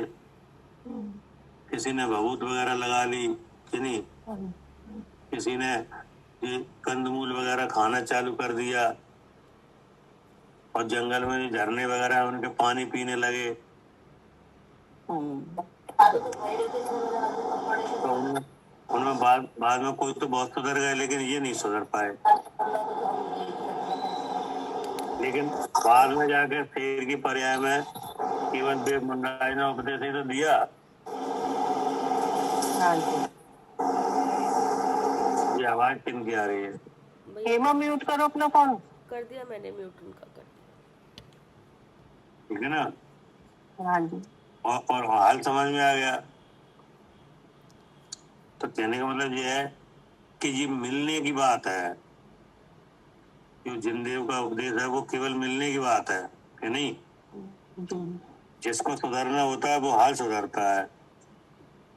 हम्म, किसी ने भभूत वगैरह लगा ली कि नहीं, हाँ जी, किसी ने ये कंदमूल वगैरह खाना चालू कर दिया, और जंगल में जो झरने वगैरह हैं, उनके पानी पीने लगे। हम्म, तो उनमें उनमें बाद में कोई तो बहुत सुधर गए, लेकिन ये नहीं सुधर पाए। लेकिन बाद में जाके शेर की पर्याय में केवल देव मंडराज ने उपदेश ही तो दिया। हाँ जी। ये आवाज किन की आ रही है। भैया हेमा म्यूट करो अपना फोन। कर दिया मैंने म्यूट, उनका कर दिया। ठीक है ना। हाँ जी, और हाल समझ में आ गया। तो कहने का मतलब ये है कि ये मिलने की बात है, जो जिनदेव का उपदेश है वो केवल मिलने की बात है कि नहीं। जी, जिसको सुधरना होता है वो हाल सुधरता है।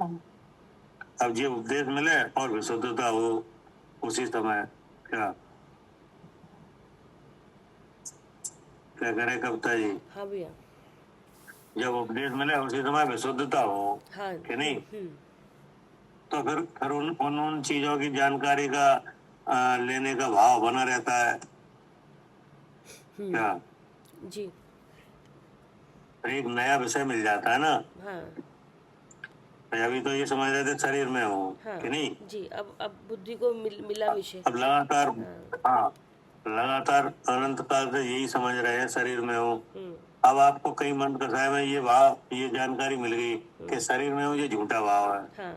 हाँ, अब ये उपदेश मिले और विशुद्धता हो उसी समय, क्या क्या करे कविता जी। हाँ भैया। जब उपदेश मिले उसी समय विशुद्धता हो हाँ। कि नहीं, तो फिर उन चीजों की जानकारी का लेने का भाव बना रहता है क्या। जी। फिर एक नया विषय मिल जाता है ना। हाँ। अभी तो ये समझ रहे थे शरीर में हो हाँ कि नहीं। जी, अब बुद्धि को मिला विषय। अब लगातार, हाँ। हाँ, लगातार अनंत काल से यही समझ रहे हैं शरीर में हो। हम्म, अब आपको कई मंत्र कसाय में ये भाव, ये जानकारी मिल गई कि शरीर में हो, ये झूठा भाव है। हाँ,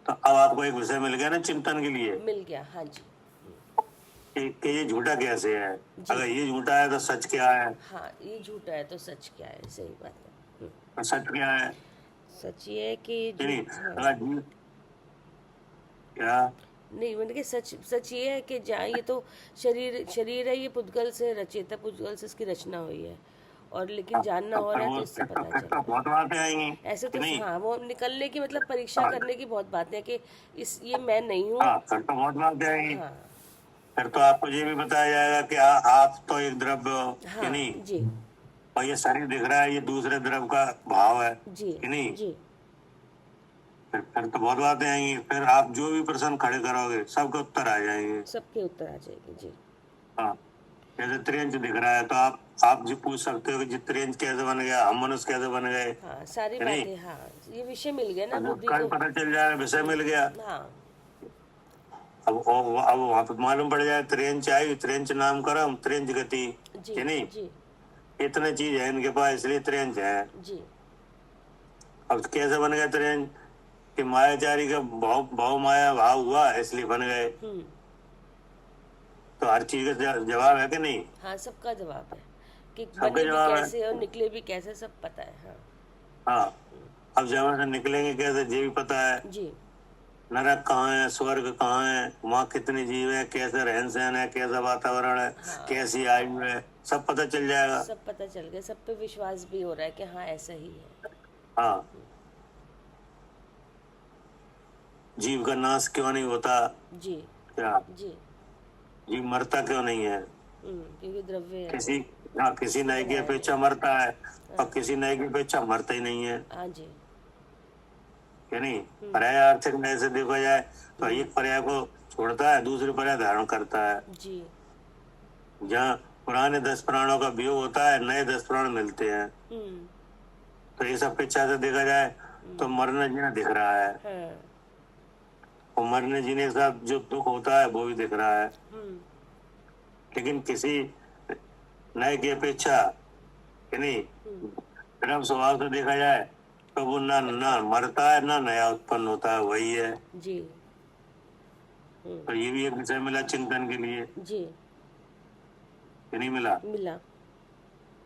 तो अब आपको एक विषय मिल गया ना चिंतन के लिए मिल गया। हाँ जी। कि ये झूठा कैसे है। जी। अगर ये झूठा है तो सच क्या है, हाँ, ये झूठा है तो सच क्या है, सही बात है। तो सच क्या है सच ये है कि ये कि नहीं। हाँ। अगर जीव क्या, नहीं, मतलब कि सच सच ये है कि जहाँ ये तो शरीर शरीर है, ये पुद्गल से रचित है, पुद्गल से इसकी रचना हुई है, और लेकिन जानना हो रहा है तो इससे पता फिर तो चलेगा। बहुत बातें आएंगी ऐसे कि तो नहीं। हाँ, वो निकलने की मतलब परीक्षा हाँ, करने की बहुत बातें हैं कि ये मैं नहीं हूँ। हाँ, फिर तो बहुत बातें आएंगी। हाँ। फिर तो आपको ये भी बताया जाएगा कि आप तो एक द्रव्य हो कि हाँ नहीं, जी। और ये शरीर दिख रहा है ये दूसरे द्रव्य का भाव है जी। कि नहीं। जी। फिर तो बहुत बातें आएंगी। फिर आप जो भी प्रश्न खड़े करोगे सबके उत्तर आ जाएंगे। सबके उत्तर आ जाएंगे। जी। हाँ, जैसे त्रियंच दिख रहा है तो आप जो पूछ सकते हो कि त्रियंच कैसे बन गया, हम मनुष्य कैसे बन गए हाँ, सारी कि नहीं। बातें। हाँ, ये विषय मिल गया ना बुद्धि कल को। पता चल जाएगा, विषय मिल गया। हाँ अब वहां पे मालूम पड़ जाए त्रियंच आई, त्रियंच नाम करम, त्रियंच गति जी। कि नहीं। जी। इतने चीज है इनके पास, इसलिए त्रियंच है। जी। अब कैसे बन गए त्रियंच, कि मायाचारी का भाव भाव माया भाव हुआ इसलिए बन गए। तो हर चीज का जवाब है कि नहीं? हाँ, सबका जवाब है कि सबका बने भी जवाब है। कैसे और निकले भी कैसे, सब पता है। हाँ हाँ, अब जब से निकलेंगे कैसे ये भी पता है। जी। नरक कहाँ है, स्वर्ग कहाँ है, वहाँ कितने जीव है, कैसा रहन सहन है, कैसा वातावरण है, हाँ, कैसी आयु है, सब पता चल जाएगा। सब पता चल गया, सब पे विश्वास भी हो रहा है कि हाँ ऐसा ही है। हाँ, जीव का नाश क्यों नहीं होता? जी क्या जी। जीव मरता क्यों नहीं है? क्योंकि द्रव्य है वो, किसी, हाँ, किसी उसने नए की बनाया अपेक्षा नहीं। मरता है और हाँ किसी नए की अपेक्षा मरता ही नहीं है, हाँ जी। कि नहीं? पर्याय आर्थिक नए से देखा जाए तो एक पर्याय को छोड़ता है, दूसरे पर्याय धारण करता है। जी। जहाँ पुराने 10 प्राणों का वियोग होता है, नए 10 प्राण मिलते हैं। हम्म। तो इस अपेक्षा से देखा जाए तो मरना जीना दिख रहा है, हाँ। और मरने जीने के साथ जो दुख होता है वो भी दिख रहा है। हम्म। लेकिन किसी नए की अपेक्षा, कि नहीं, क्रम स्वभाव से देखा जाए तो वो ना ना मरता है ना नया उत्पन्न होता है, वही है। जी। तो ये भी एक विषय मिला चिंतन के लिए, जी। कि नहीं मिला? मिला।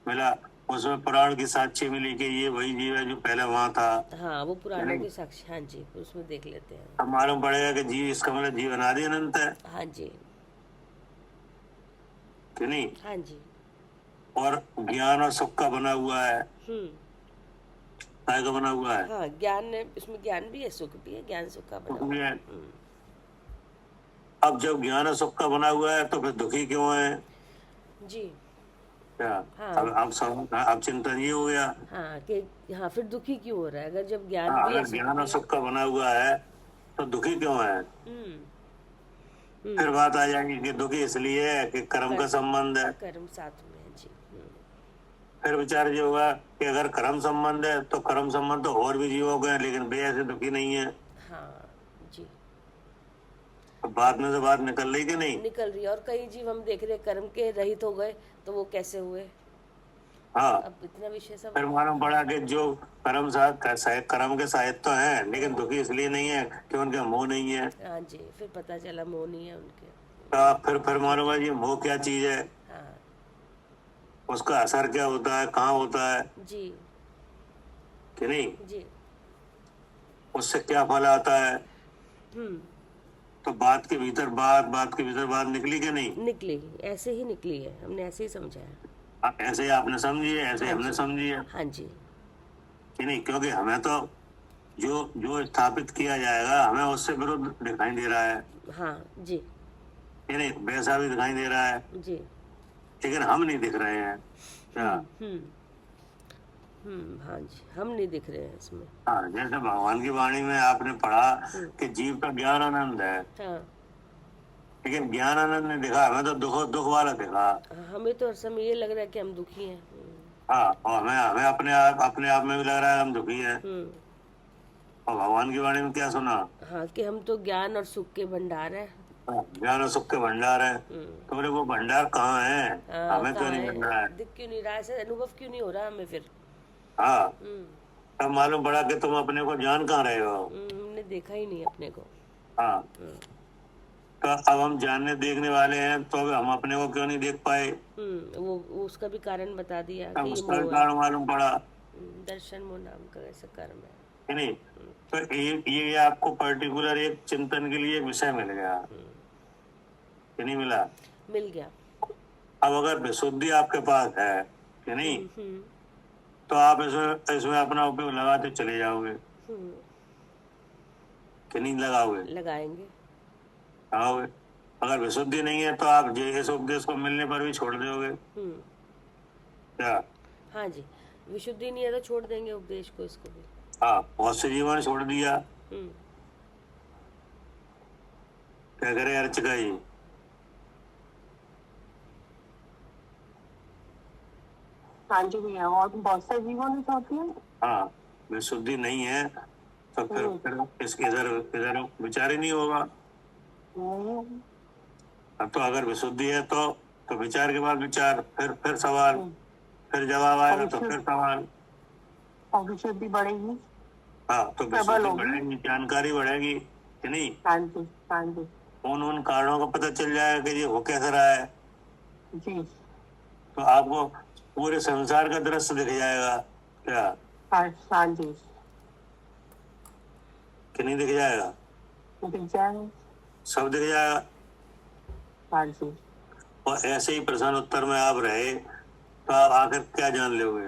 मिला। उसमें पुराण की साक्षी मिली कि ये वही जीव है जो पहले वहां था। हाँ, वो पुराणों के साक्षी, हाँ जी, उसमें देख लेते हैं। अब मालूम पड़ेगा कि जीव, इसका मतलब जीव अनादि अनंत है, हाँ जी। कि नहीं? हाँ जी। और ज्ञान और सुख का बना हुआ है, हम्म। काय का बना हुआ है? हाँ, ज्ञान है, इसमें ज्ञान भी है, सुख भी है, ज्ञान सुख का बना सुख हुआ भी है। है। अब जब ज्ञान और सुख का बना हुआ है तो फिर दुखी क्यों है? जी। क्या? हाँ अब चिंतन ये हो गया। हाँ कि हाँ, फिर दुखी क्यों हो रहा है अगर जब ज्ञान हाँ, भी है अगर सुख ज्ञान और भी है। सुख का बना हुआ है तो दुखी क्यों है? हम्म। फिर बात आ जाएगी कि दुखी इसलिए है कि कर्म का संबंध है। कर्म साथ में है जी। फिर विचार ये होगा कि अगर कर्म संबंध है तो कर्म संबंध तो और भी जीवों के हैं, लेकिन वे ऐसे दुखी नहीं है। हाँ जी। तो बात में से बात निकल रही कि नहीं? निकल रही है, और कई जीव हम देख रहे हैं कर्म के रहित हो गए, तो वो कैसे हुए? हाँ, अब इतना विषय सब। फिर मालूम पड़ा कि जो कर्म कर्म के साहित्य तो हैं, लेकिन दुखी इसलिए नहीं है कि उनके मोह नहीं है। हाँ जी, फिर पता चला मोह नहीं है उनके। तो फिर मालूम है ये मोह क्या चीज है, हाँ उसका असर क्या होता है, कहाँ होता है, जी। कि नहीं? जी। उससे क्या फल आता है? हम्म। तो बात के भीतर बात के भीतर बात निकली कि नहीं? निकली, ऐसे ही निकली है, हमने ऐसे ही समझा है। ऐसे ही आपने समझी है, ऐसे ही हाँ हमने जी। समझी है, हाँ जी। कि नहीं? क्योंकि हमें तो जो जो स्थापित किया जाएगा हमें उससे विरुद्ध दिखाई दे रहा है, हाँ जी। कि नहीं? वैसा भी दिखाई दे रहा है, जी। लेकिन हम नहीं दिख रहे हैं। क्या? हाँ जी, हम नहीं दिख रहे हैं इसमें। हाँ, जैसे भगवान की वाणी में आपने पढ़ा कि जीव का ज्ञान आनंद है, हाँ। लेकिन ज्ञान आनंद नहीं दिखा, हमें तो दुख वाला दिखा। हमें तो हर समय ये लग रहा है कि हम दुखी हैं। हाँ, और हमें अपने आप में भी लग रहा है हम दुखी हैं। और भगवान की वाणी में क्या सुना? हाँ, कि हम तो ज्ञान और सुख के भंडार हैं। ज्ञान और सुख के भंडार है। तो बोले वो भंडार कहाँ है? हाँ, हमें क्यों कहाँ नहीं मिल रहा है? दिख क्यों नहीं रहा है, ऐसा अनुभव क्यों नहीं हो रहा हमें फिर? हाँ, तब मालूम पड़ा कि तुम अपने को जान कहाँ रहे हो। हमने देखा ही नहीं अपने को। हाँ, तो अब हम जानने देखने वाले हैं, तो हम अपने को क्यों नहीं देख पाए? वो उसका भी कारण बता दिया तब कि ये उसका भी मोह है। कारण मालूम पड़ा, दर्शन मोह नाम का ऐसा कर्म है। कि नहीं? तो ये आपको पर्टिकुलर एक चिंतन के लिए एक विषय मिल गया, कि नहीं मिला? मिल गया। अब अगर विशुद्धि आपके पास है, कि नहीं, तो आप इसमें अपना उपयोग लगाते चले जाओगे, कि नहीं लगाओगे? लगाएंगे। लगाओगे। अगर विशुद्धि नहीं है तो आप इस उपदेश को मिलने पर भी छोड़ दोगे। क्या? हाँ जी, विशुद्धि नहीं है तो छोड़ देंगे उपदेश को, इसको भी। हाँ, बहुत से जीवों ने छोड़ दिया। क्या करे अर्चका जी? हाँ जी भैया, और बहुत से जीवों ने छोड़ दिया। हाँ, विशुद्धि नहीं है तो फिर इसके इधर विचार ही नहीं होगा। अब तो अगर विशुद्धि है तो विचार के बाद विचार, फिर सवाल, फिर जवाब आएगा तो फिर सवाल, और विशुद्धि बढ़ेगी। हाँ, तो विशुद्धि बढ़ेगी, जानकारी बढ़ेगी, कि नहीं? हाँ जी। हाँ जी। उन कारणों का पता चल जाएगा कि ये हो कैसे रहा है, जी। तो आपको पूरे संसार का दृश्य दिख जाएगा क्या, हाँ हाँ जी, कि नहीं दिख जाएगा? दिख जाएगा। सब दिख जाएगा। हाँ जी। और ऐसे ही प्रश्न उत्तर में आप रहे तो आप आखिर क्या जान लोगे?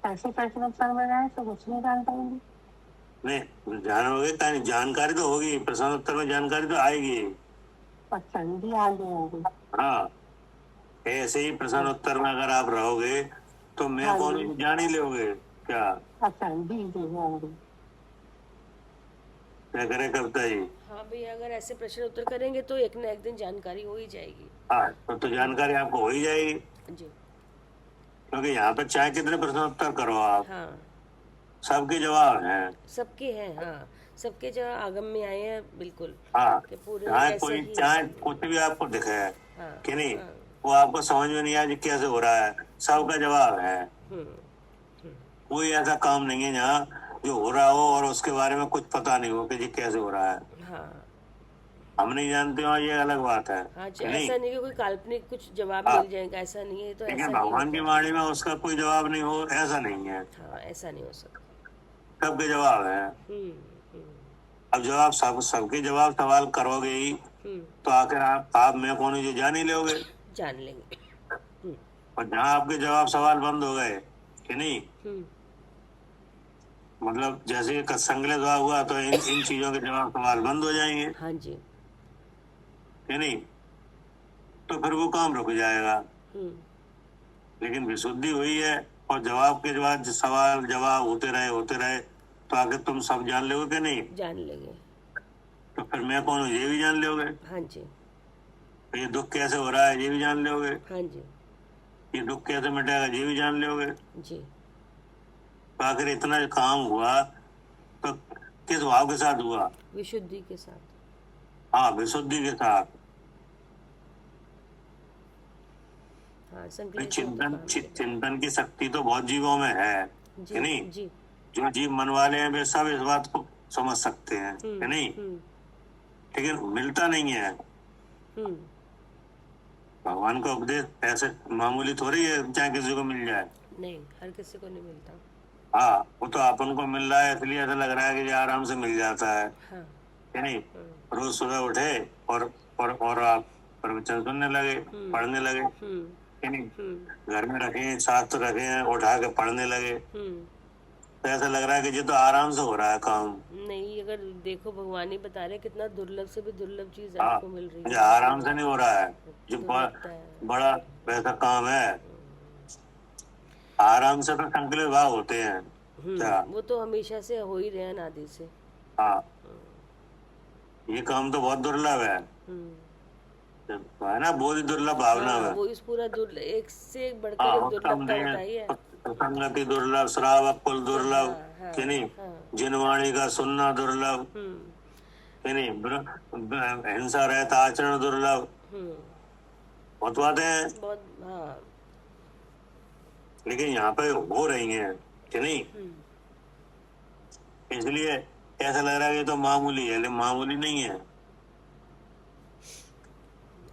ऐसे प्रश्न उत्तर में जाए तो कुछ नहीं जान पाएंगे। नहीं जानोगे क्या? नहीं, जानकारी तो होगी, प्रश्न उत्तर में जानकारी तो आएगी। अच्छा जी, हाँ जी, हाँ जी। हाँ, ऐसे ही प्रश्न उत्तर में अगर आप रहोगे तो मैं हाँ कौन जी। हूँ जान ही लोगे क्या? अच्छा जी जी, हाँ जी। क्या करे कविता जी? हाँ भैया, अगर ऐसे प्रश्न उत्तर करेंगे तो एक ना एक दिन जानकारी हो ही जाएगी। हाँ, तो जानकारी आपको हो ही जाएगी, जी। क्योंकि यहाँ पर चाहे कितने प्रश्न उत्तर करो आप, हाँ, सबके जवाब हैं। सबके हैं। हाँ, सबके जवाब आगम में आए हैं बिल्कुल, हाँ, कि पूरे चाहे ऐसे कोई ही। चाहे कुछ भी आपको दिखे हाँ कि नहीं, हाँ। वो आपको समझ में नहीं आया कि कैसे हो रहा है, सबका जवाब है। हम्म। कोई ऐसा काम नहीं है जहाँ जो हो रहा हो और उसके बारे में कुछ पता नहीं हो कि जी कैसे हो रहा है। हाँ हम नहीं जानते हो, ये अलग बात है हाँ, कि नहीं। ऐसा नहीं कि कोई काल्पनिक कुछ जवाब हाँ, मिल जाएगा, ऐसा नहीं है, तो लेकिन ऐसा ही भगवान की होता है। वाणी में उसका कोई जवाब नहीं हो, ऐसा नहीं है, हाँ, ऐसा नहीं हो सकता। सबके जवाब है। हम्म हम्म अब जब आप सबके जवाब सवाल करोगे ही हम्म। तो आखिर आप मैं कौन हूँ ये जान ही लोगे। जान लेंगे। हम्म और जहाँ आपके जवाब सवाल बंद हो गए कि नहीं, हम्म। मतलब जैसे संकलित हुआ तो इन चीजों के जवाब सवाल बंद हो जाएंगे हाँ जी। कि नहीं, तो फिर वो काम रुक जाएगा। हम्म। लेकिन विशुद्धि हुई है और जवाब के बाद सवाल जवाब होते रहे तो आखिर तुम सब जान लोगे कि नहीं, जान लेंगे। तो फिर मैं कौन हूँ ये भी जान लोगे, हाँ जी। तो ये दुख कैसे हो रहा है ये भी जान लोगे, हाँ जी। ये दुख कैसे मिटेगा ये भी जान लोगे। जी। तो आखिर इतना काम हुआ तो किस भाव के साथ हुआ? विशुद्धि के साथ। हाँ, विशुद्धि के साथ। हाँ, संकलित हो तो काम के बाद। चिंतन की शक्ति तो बहुत जीवों में है कि जी नहीं, जी। जो जीव मन वाले हैं वे सब इस बात को समझ सकते हैं कि नहीं, हम्म लेकिन मिलता नहीं है। हम्म। भगवान का उपदेश ऐसे मामूली थोड़ी है चाहे किसी को मिल जाए। नहीं, हर किसी को नहीं मिलता। हाँ, वो तो अपन को मिल रहा है इसलिए ऐसा लग रहा है कि ये आराम से मिल जाता है हाँ। कि नहीं। रोज सुबह उठे और आप प्रवचन सुनने लगे, पढ़ने लगे कि नहीं, घर में रखे शास्त्र रखे उठा के पढ़ने लगे, तो ऐसा लग रहा है कि ये तो आराम से हो रहा है काम। नहीं, अगर देखो भगवान ही बता रहे कितना दुर्लभ से भी दुर्लभ चीज हाँ, आपको मिल रही ये है। आराम से नहीं हो रहा है, जो दुर्लभता है। बड़ा वैसा काम है। आराम से तो संकलित भाव होते हैं क्या? वो तो हमेशा से हो ही रहे हैं, अनादि से। हाँ, ये काम तो बहुत दुर्लभ है, हम्म। है ना, बहुत ही दुर्लभ भावना हाँ, है। वो इस पूरा एक से एक बढ़कर हाँ, एक उत्तम दुर्लभता बताई है। संगति दुर्लभ, श्रावक कुल दुर्लभ हाँ कि नहीं, हाँ। जिनवाणी का सुनना दुर्लभ कि नहीं, हिंसा रहता आचरण दुर्लभ, बहुत बातें हैं। बहुत। हाँ। लेकिन यहाँ पे हो रही हैं कि नहीं, इसलिए ऐसा लग रहा है कि ये तो मामूली है, लेकिन मामूली नहीं है,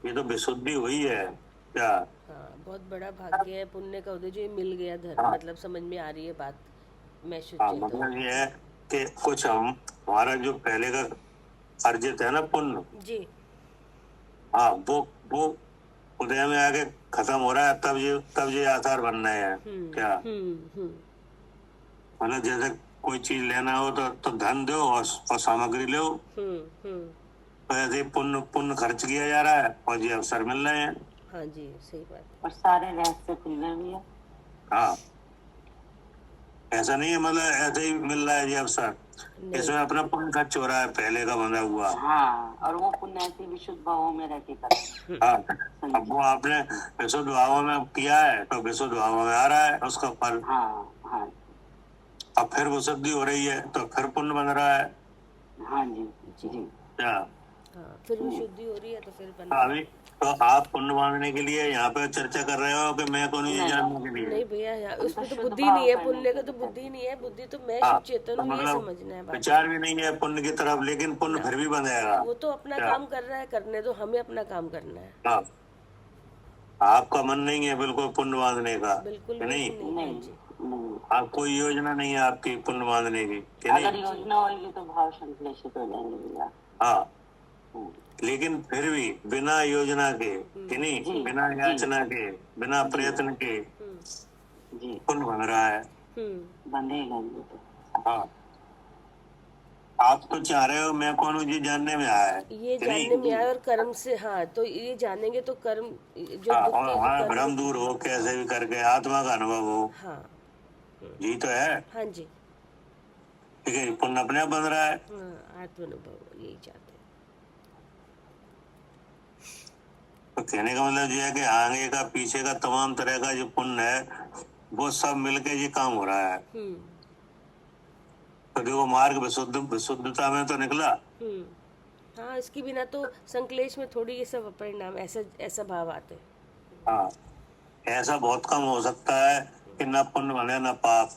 ये तो विशुद्धि हुई है क्या। हाँ, बहुत बड़ा भाग्य है, पुण्य का उदय जो ये मिल गया धर्म, हाँ। मतलब समझ में आ रही है बात। मैं हाँ, शुचित हूँ। मतलब ये है कि कुछ हमारा जो पहले का अर्जित है ना पुण्य, जी। हाँ, वो उदय में आके खत्म हो रहा है, तब ये आधार बन रहे हैं क्या। मतलब जैसे कोई चीज लेना हो तो धन दो और सामग्री लो, तो ऐसे ही पुण्य खर्च किया जा रहा है और ये अवसर मिल रहे हैं। हाँ जी, सही बात। और सारे रहस्य खुल रहे भी है। हाँ, ऐसा नहीं है मतलब ऐसे ही मिल रहा है ये अवसर, इसमें अपना पुण्य खर्च हो रहा है पहले का बंधा हुआ। हाँ, और वो पुण्य ऐसे विशुद्ध भावों में रहती कर। हाँ, अब वो आपने विशुद्ध भावों में किया है तो विशुद्ध भावों में आ रहा है उसका फल। हाँ हाँ। अब फिर वो शुद्धि हो रही है तो फिर पुण्य बन रहा है। हाँ जी जी। क्या हाँ, फिर विशुद्धि हो रही है तो फिर तो बना। अभी तो आप पुण्य बांधने के लिए यहाँ पे चर्चा कर रहे हो कि मैं कौन हूँ ये नहीं। जानने के लिए? नहीं भैया, यहाँ हम तो उसमें तो शुद्ध बुद्धि भाव नहीं है, करने पुण्य के का तो लिए बुद्धि करते नहीं है, बुद्धि तो मैं हाँ, शुद्ध चेतन तो हूँ, ये मतलब समझना है बात। विचार भी नहीं है पुण्य की तरफ, लेकिन पुण्य ना, फिर भी बंधेगा। वो तो अपना क्या? काम कर रहा है, करने दो, हमें अपना काम करना है। हाँ, आपका मन नहीं है बिल्कुल पुण्य बांधने का, बिल्कुल कि भी नहीं? नहीं। हाँ नहीं। जी। नहीं, आप कोई योजना नहीं है आपकी पुण्य बांधने की, कि अगर नहीं? योजना होगी तो भाव संश्लेषित हो जाएंगे भैया। हाँ, हम्म, लेकिन फिर भी बिना योजना के, कि जी नहीं, बिना जी याचना के, बिना जी प्रयत्न के हम्म जी, पुण्य बन रहा है। बंधेगा ये तो। हाँ, आप तो चाह रहे हो मैं कौन हूँ ये जानने में आया है, ये कि जानने नहीं? में आया, और कर्म से, हाँ, तो ये जानेंगे तो कर्म, जो हाँ, और बुद्धि, जो हमारा कर्म। भ्रम दूर हो, कैसे भी करके आत्मा का अनुभव हो, हाँ यही तो है। हाँ जी। ठीक है, पुण्य अपने आप बन रहा है। हाँ, आत्मानुभव यही चाहते हैं। तो कहने का मतलब ये है कि आगे का पीछे का तमाम तरह का जो पुण्य है वो सब मिलके ये काम हो रहा है। तो देखो मार्ग विशुद्धता में तो निकला। हाँ, इसके बिना तो संकलेश में थोड़ी ये सब परिणाम, ऐसा ऐसा भाव आते हैं। हाँ, ऐसा बहुत कम हो सकता है कि न पुण्य बने न पाप,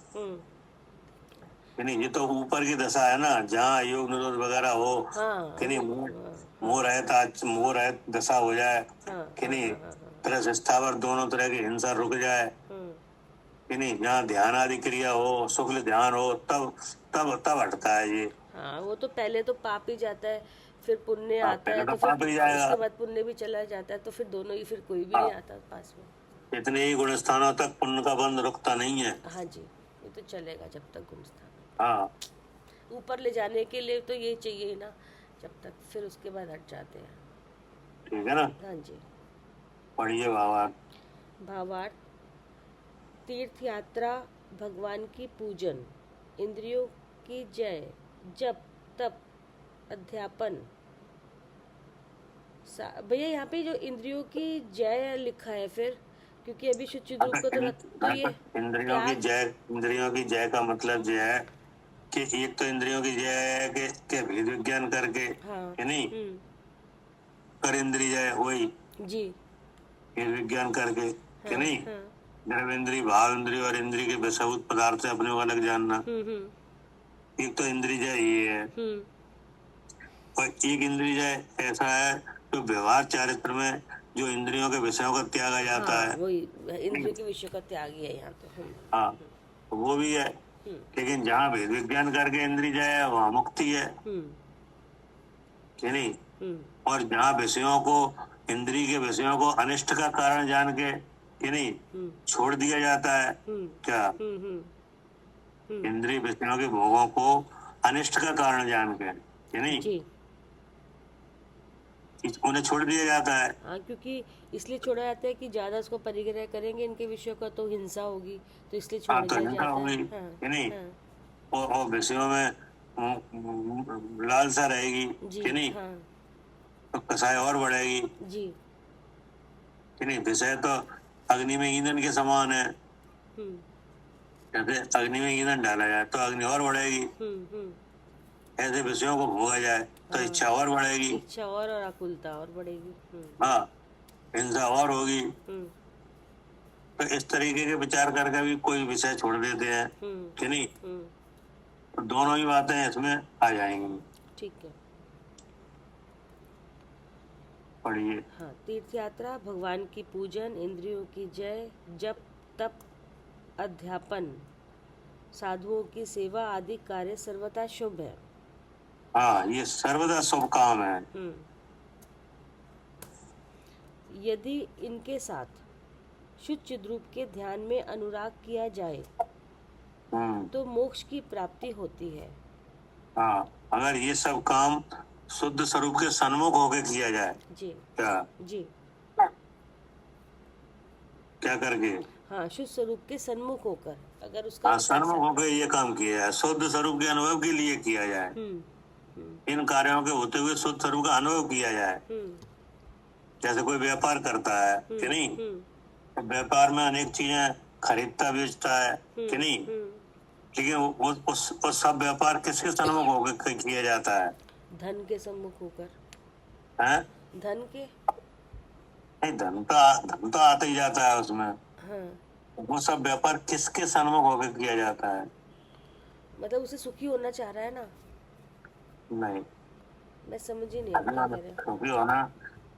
कि नहीं? ये तो ऊपर की दशा है ना, जहाँ योग निरोध वगैरह हो, हाँ कि नहीं, हाँ मोह रहित दशा हो जाए, हाँ कि नहीं, हाँ हाँ तरस स्थावर दोनों तरह की हिंसा रुक जाए, कि नहीं, जहाँ ध्यान आदि क्रिया हो, शुक्ल ध्यान हो, तब तब तब हटता है ये। हाँ, वो तो पहले तो पाप ही जाता है, फिर पुण्य हाँ, आता पहले है, तो तो फिर पाप ही जाएगा। उसके बाद पुण्य भी चला जाता है, तो फिर दोनों ही, फिर कोई भी हाँ, नहीं आता पास में। इतने ही गुण स्थानों तक पुण्य का बंध रुकता नहीं है। हाँ जी, ये तो चलेगा जब तक गुणस्थान। हाँ, ऊपर ले जाने के लिए तो ये चाहिए ही ना, जब तक, फिर उसके बाद हट जाते हैं। ठीक है ना, हाँ जी। पढ़िए बाबा। भावार्थ: तीर्थ यात्रा, भगवान की पूजन, इंद्रियों की जय, जप तप अध्यापन। भैया यहाँ पे जो इंद्रियों की जय लिखा है फिर, क्योंकि अभी शुद्ध रूप को तो ये त्याग। इंद्रियों की जय का मतलब ये है कि एक तो इंद्रियों की जय है कि भेद विज्ञान करके, हाँ। कि नहीं, कर इंद्रिय जय वही जी। भेद विज्ञान करके, कि हाँ नहीं, हाँ। गर्भ इंद्रिय, भाव इंद्रिय और इंद्रिय के विषयभूत पदार्थ से अपने को अलग जानना, एक तो इंद्रिय जय ये है। और एक इंद्रिय जय ऐसा है जो व्यवहार चारित्र में जो इंद्रियों के विषयों का त्यागा जाता हाँ, है, वही इंद्रियों के विषय का त्याग ही है यहाँ तो। हाँ, तो वो भी है। लेकिन जहाँ भेद विज्ञान करके इंद्रिय जय है वहाँ मुक्ति है, कि नहीं? और जहाँ विषयों को, इंद्रिय के विषयों को अनिष्ट का कारण जान के, कि नहीं, छोड़ दिया जाता है, क्या, इंद्रिय विषयों के भोगों को अनिष्ट का कारण जान के, कि नहीं, जी। उन्हें छोड़ दिया जाता है। हाँ, क्योंकि इसलिए छोड़ा जाता है कि ज्यादा उसको परिग्रह करेंगे इनके विषयों का तो हिंसा होगी, तो इसलिए छोड़ हाँ, तो दिया हिंसा जाता होगी, है। हाँ कि नहीं, हाँ और विषयों में लालसा रहेगी, जी। कि नहीं, हाँ तो कसाई और बढ़ेगी, जी। कि नहीं। विषय तो अग्नि में ईंधन के समान है, जैसे अग्नि में ईंधन डाला जाए तो अग्नि और बढ़ेगी, ऐसे विषयों को भोगा जाए तो इच्छा और बढ़ेगी, इच्छा और आकुलता और बढ़ेगी। हाँ, हिंसा और होगी। तो इस तरीके के विचार करके भी कोई विषय छोड़ देते हैं, कि नहीं, तो दोनों ही बातें इसमें आ जाएंगी। ठीक है। पढ़िए। हाँ, तीर्थ यात्रा, भगवान की पूजन, इंद्रियों की जय, जप तप अध्यापन, साधुओं की सेवा आदि कार्य सर्वथा शुभ है। हाँ, ये सर्वदा शुभ काम है। यदि इनके साथ शुद्ध चिद्रूप के ध्यान में अनुराग किया जाए तो मोक्ष की प्राप्ति होती है। हाँ, अगर ये सब काम शुद्ध स्वरूप के सन्मुख होकर किया जाए। जी। क्या जी। क्या करके? हाँ, शुद्ध स्वरूप के सन्मुख होकर, अगर उसका हाँ, सन्मुख होकर ये काम किया जाए, शुद्ध स्वरूप के अनुभव के लिए किया जाए, इन कार्यों के होते हुए शुद्ध स्वरूप का अनुभव किया जाए। जैसे कोई व्यापार करता है, कि नहीं, तो व्यापार में अनेक चीजें खरीदता बेचता है, कि नहीं, लेकिन उस सब व्यापार किसके सन्मुख होकर किया जाता है? धन के सम्मुख होकर। है। धन के। नहीं, धन तो आता ही जाता है उसमें। हाँ, वो सब व्यापार किसके सन्मुख होकर किया जाता है? मतलब उसे सुखी होना चाह रहा है ना। नहीं, मैं समझी नहीं आप क्या कह रहे हैं। क्योंकि होना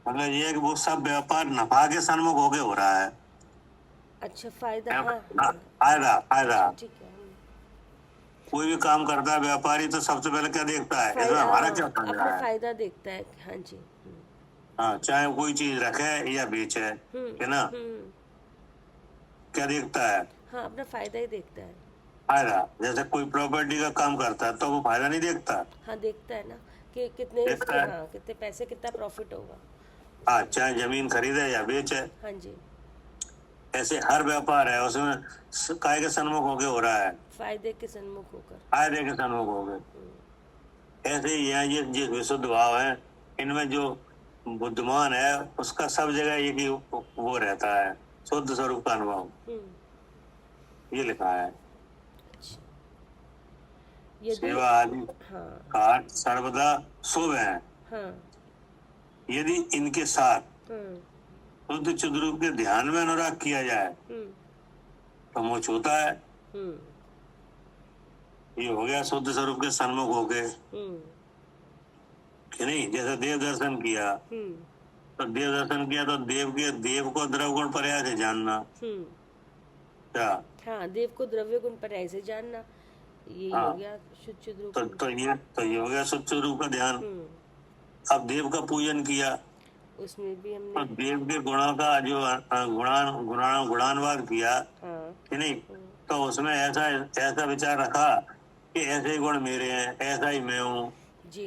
मतलब ये है कि वो सब व्यापार नफा के सन्मुख होके हो रहा है। अच्छा, फायदा, हाँ हाँ। फायदा फायदा। अच्छा, ठीक है। कोई भी काम करता है व्यापारी तो सबसे पहले क्या देखता है, इसमें फायदा, हमारा क्या हाँ, फायदा अपना है। फायदा देखता है, हाँ जी। हाँ, चाहे कोई चीज रखे या बेचे, है ना, हम्म। क्या देखता है? हाँ, अपना फायदा ही देखता है। फायदा। जैसे कोई प्रॉपर्टी का काम करता है तो वो फायदा नहीं देखता, हाँ, देखता है ना कि कितने इसके, देखता है। हाँ, कितने पैसे, कितना प्रॉफिट होगा हाँ, उसमें। चाहे जमीन खरीदे या बेचे। हाँ जी। ऐसे हर व्यापार है उसमें काय के सन्मुख होके हो रहा है, फायदे के सन्मुख होकर। फायदे के सन्मुख होके। ऐसे ही यहाँ ये जिस विशुद्ध भाव है, इनमें जो बुद्धिमान है उसका सब जगह एक ही वो रहता है, शुद्ध स्वरूप का अनुभव। ये लिखा है। अच्छा, यदि, सेवा आदि हाँ कार्य सर्वदा शुभ है, हाँ यदि इनके साथ हाँ, शुद्ध चिद्रूप के ध्यान में अनुराग किया जाए तो मोक्ष होता है। ये हो गया शुद्ध स्वरूप के सन्मुख हो गए कि नहीं। जैसे देव दर्शन किया तो देव दर्शन किया तो देव को द्रव गुण पर्याय से जानना। क्या? हाँ, देव को द्रव्य गुण पर ऐसे जानना, यही हाँ। हो गया शुद्ध रूप। तो ये हो गया शुद्ध स्वरूप का ध्यान। अब देव का पूजन किया उसमें भी तो हमने, देव के गुणों का जो गुणानुवाद किया हाँ कि नहीं, तो उसमें ऐसा ऐसा विचार रखा कि ऐसे ही गुण मेरे हैं, ऐसा ही मैं हूँ जी,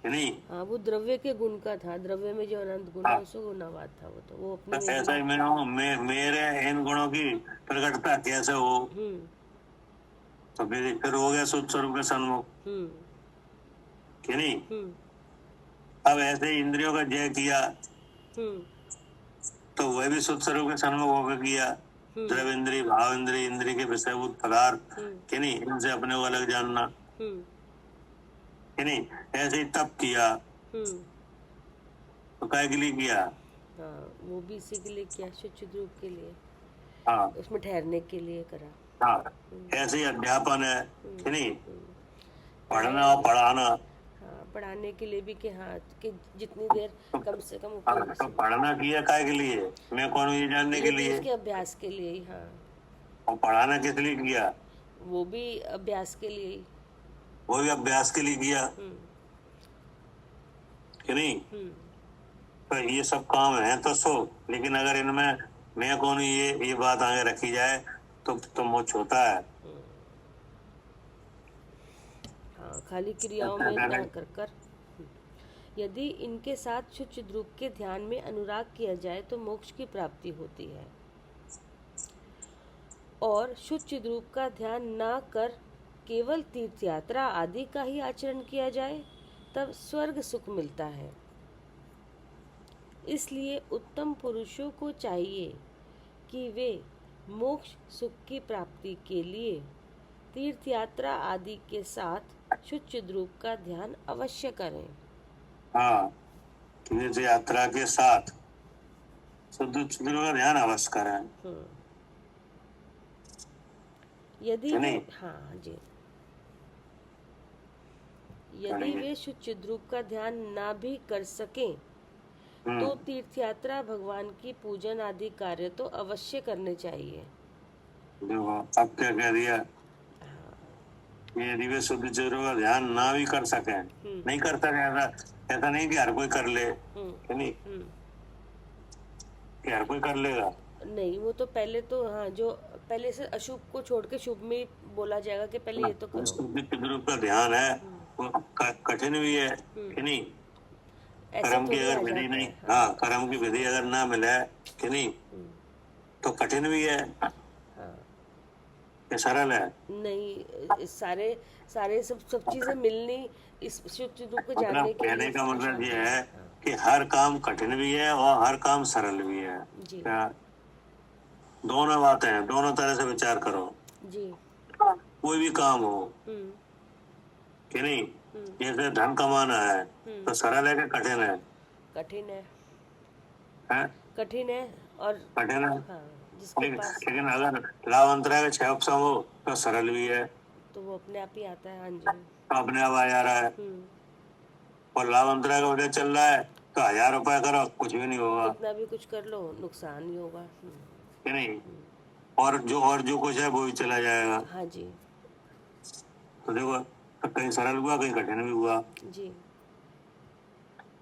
कि नहीं। हाँ, वो द्रव्य के गुण का था, द्रव्य में जो अनंत गुण है उसको गुणावाद था, वो तो वो अपने बस में ऐसा ही मैं हूँ, मेरे इन गुणों की प्रकटता कैसे हो, तो फिर हो गया शुद्ध स्वरूप के सन्मुख कि नहीं। अब ऐसे ही इंद्रियों का जय किया तो वह भी शुद्ध स्वरूप के सन्मुख होकर किया। द्रव इंद्री, भाव इंद्री, इंद्री के विषयभूत पदार्थ कि नहीं, इनसे अपने को अलग जानना कि नहीं। ऐसे ही तप किया तो काय के लिए किया? हाँ, वो भी इसी के लिए किया, शुद्ध रूप के लिए, हाँ उसमें ठहरने के लिए करा। हाँ, ऐसे ही अध्यापन है कि नहीं, पढ़ना और पढ़ाना। हाँ, पढ़ाने के लिए भी कि हाँ, कि जितनी देर कम से कम उपयोगी तो पढ़ना किया काय के लिए? मैं कौन हूँ ये जानने के ये भी लिए। उसके अभ्यास के लिए ही, हाँ, और पढ़ाना किस लिए किया? वो भी अभ्यास के लिए ही। वो भी अभ्यास के लिए किया कि नहीं। तो ये सब काम है तो सो, लेकिन अगर इनमें मैं कौन हूँ ये बात आगे रखी जाए तो मोक्ष होता है। हाँ, खाली क्रियाओं में ना कर कर, यदि इनके साथ शुद्ध रूप के ध्यान में अनुराग किया जाए तो मोक्ष की प्राप्ति होती है, और शुद्ध रूप का ध्यान ना कर केवल तीर्थ यात्रा आदि का ही आचरण किया जाए तब स्वर्ग सुख मिलता है। इसलिए उत्तम पुरुषों को चाहिए कि वे मोक्ष सुख की प्राप्ति के लिए तीर्थ यात्रा आदि के साथ शुद्ध रूप का ध्यान अवश्य करें। हाँ, तीर्थ यात्रा के साथ शुद्ध का ध्यान अवश्य करें। यदि वे, नहीं। हाँ जी, यदि वे शुद्ध रूप का ध्यान ना भी कर सकें तो तीर्थ यात्रा, भगवान की पूजन आदि कार्य तो अवश्य करने चाहिए। देखो अब क्या कह दिया, यदि वे शुद्ध का ध्यान ना भी कर सके, नहीं कर सके, ऐसा नहीं कि हर कोई कर ले कि नहीं, कि हर कोई कर लेगा। नहीं, वो तो पहले तो, हाँ, जो पहले से अशुभ को छोड़ के शुभ में बोला जाएगा कि पहले ये तो करो। शुद्ध का ध्यान है वो कठिन भी है कि नहीं। कर्म की अगर विधि नहीं, हाँ, कर्म की विधि अगर ना मिले कि नहीं तो कठिन भी है। ये सरल है नहीं, सारे सब चीजें मिलनी इस शुद्ध रूप को जानने के लिए। कहने का मतलब ये है कि हर काम कठिन भी है और हर काम सरल भी है। क्या? दोनों बातें हैं, दोनों तरह से विचार करो जी। कोई भी काम हो कि नहीं। जैसे धन कमाना है तो सरल है कि कठिन है? कठिन है, हैं? कठिन है। और कठिन है। हाँ, जिसके लेकिन पास लेकिन अगर लाभ अंतरा के 6 ऑप्शन हो तो सरल भी है, तो वो अपने आप ही आता है। हाँ जी। तो अपने आप आ जा रहा है। हम्म। और लाभ अंतरा का वजह चल रहा है तो 1000 रुपए करो कुछ भी नहीं होगा, कितना भी कुछ कर लो नुकसान ही होगा। कि नहीं? और जो कुछ है वो भी चला जाएगा। हाँ जी। तो देखो, तो कहीं सरल हुआ कहीं कठिन भी हुआ। जी।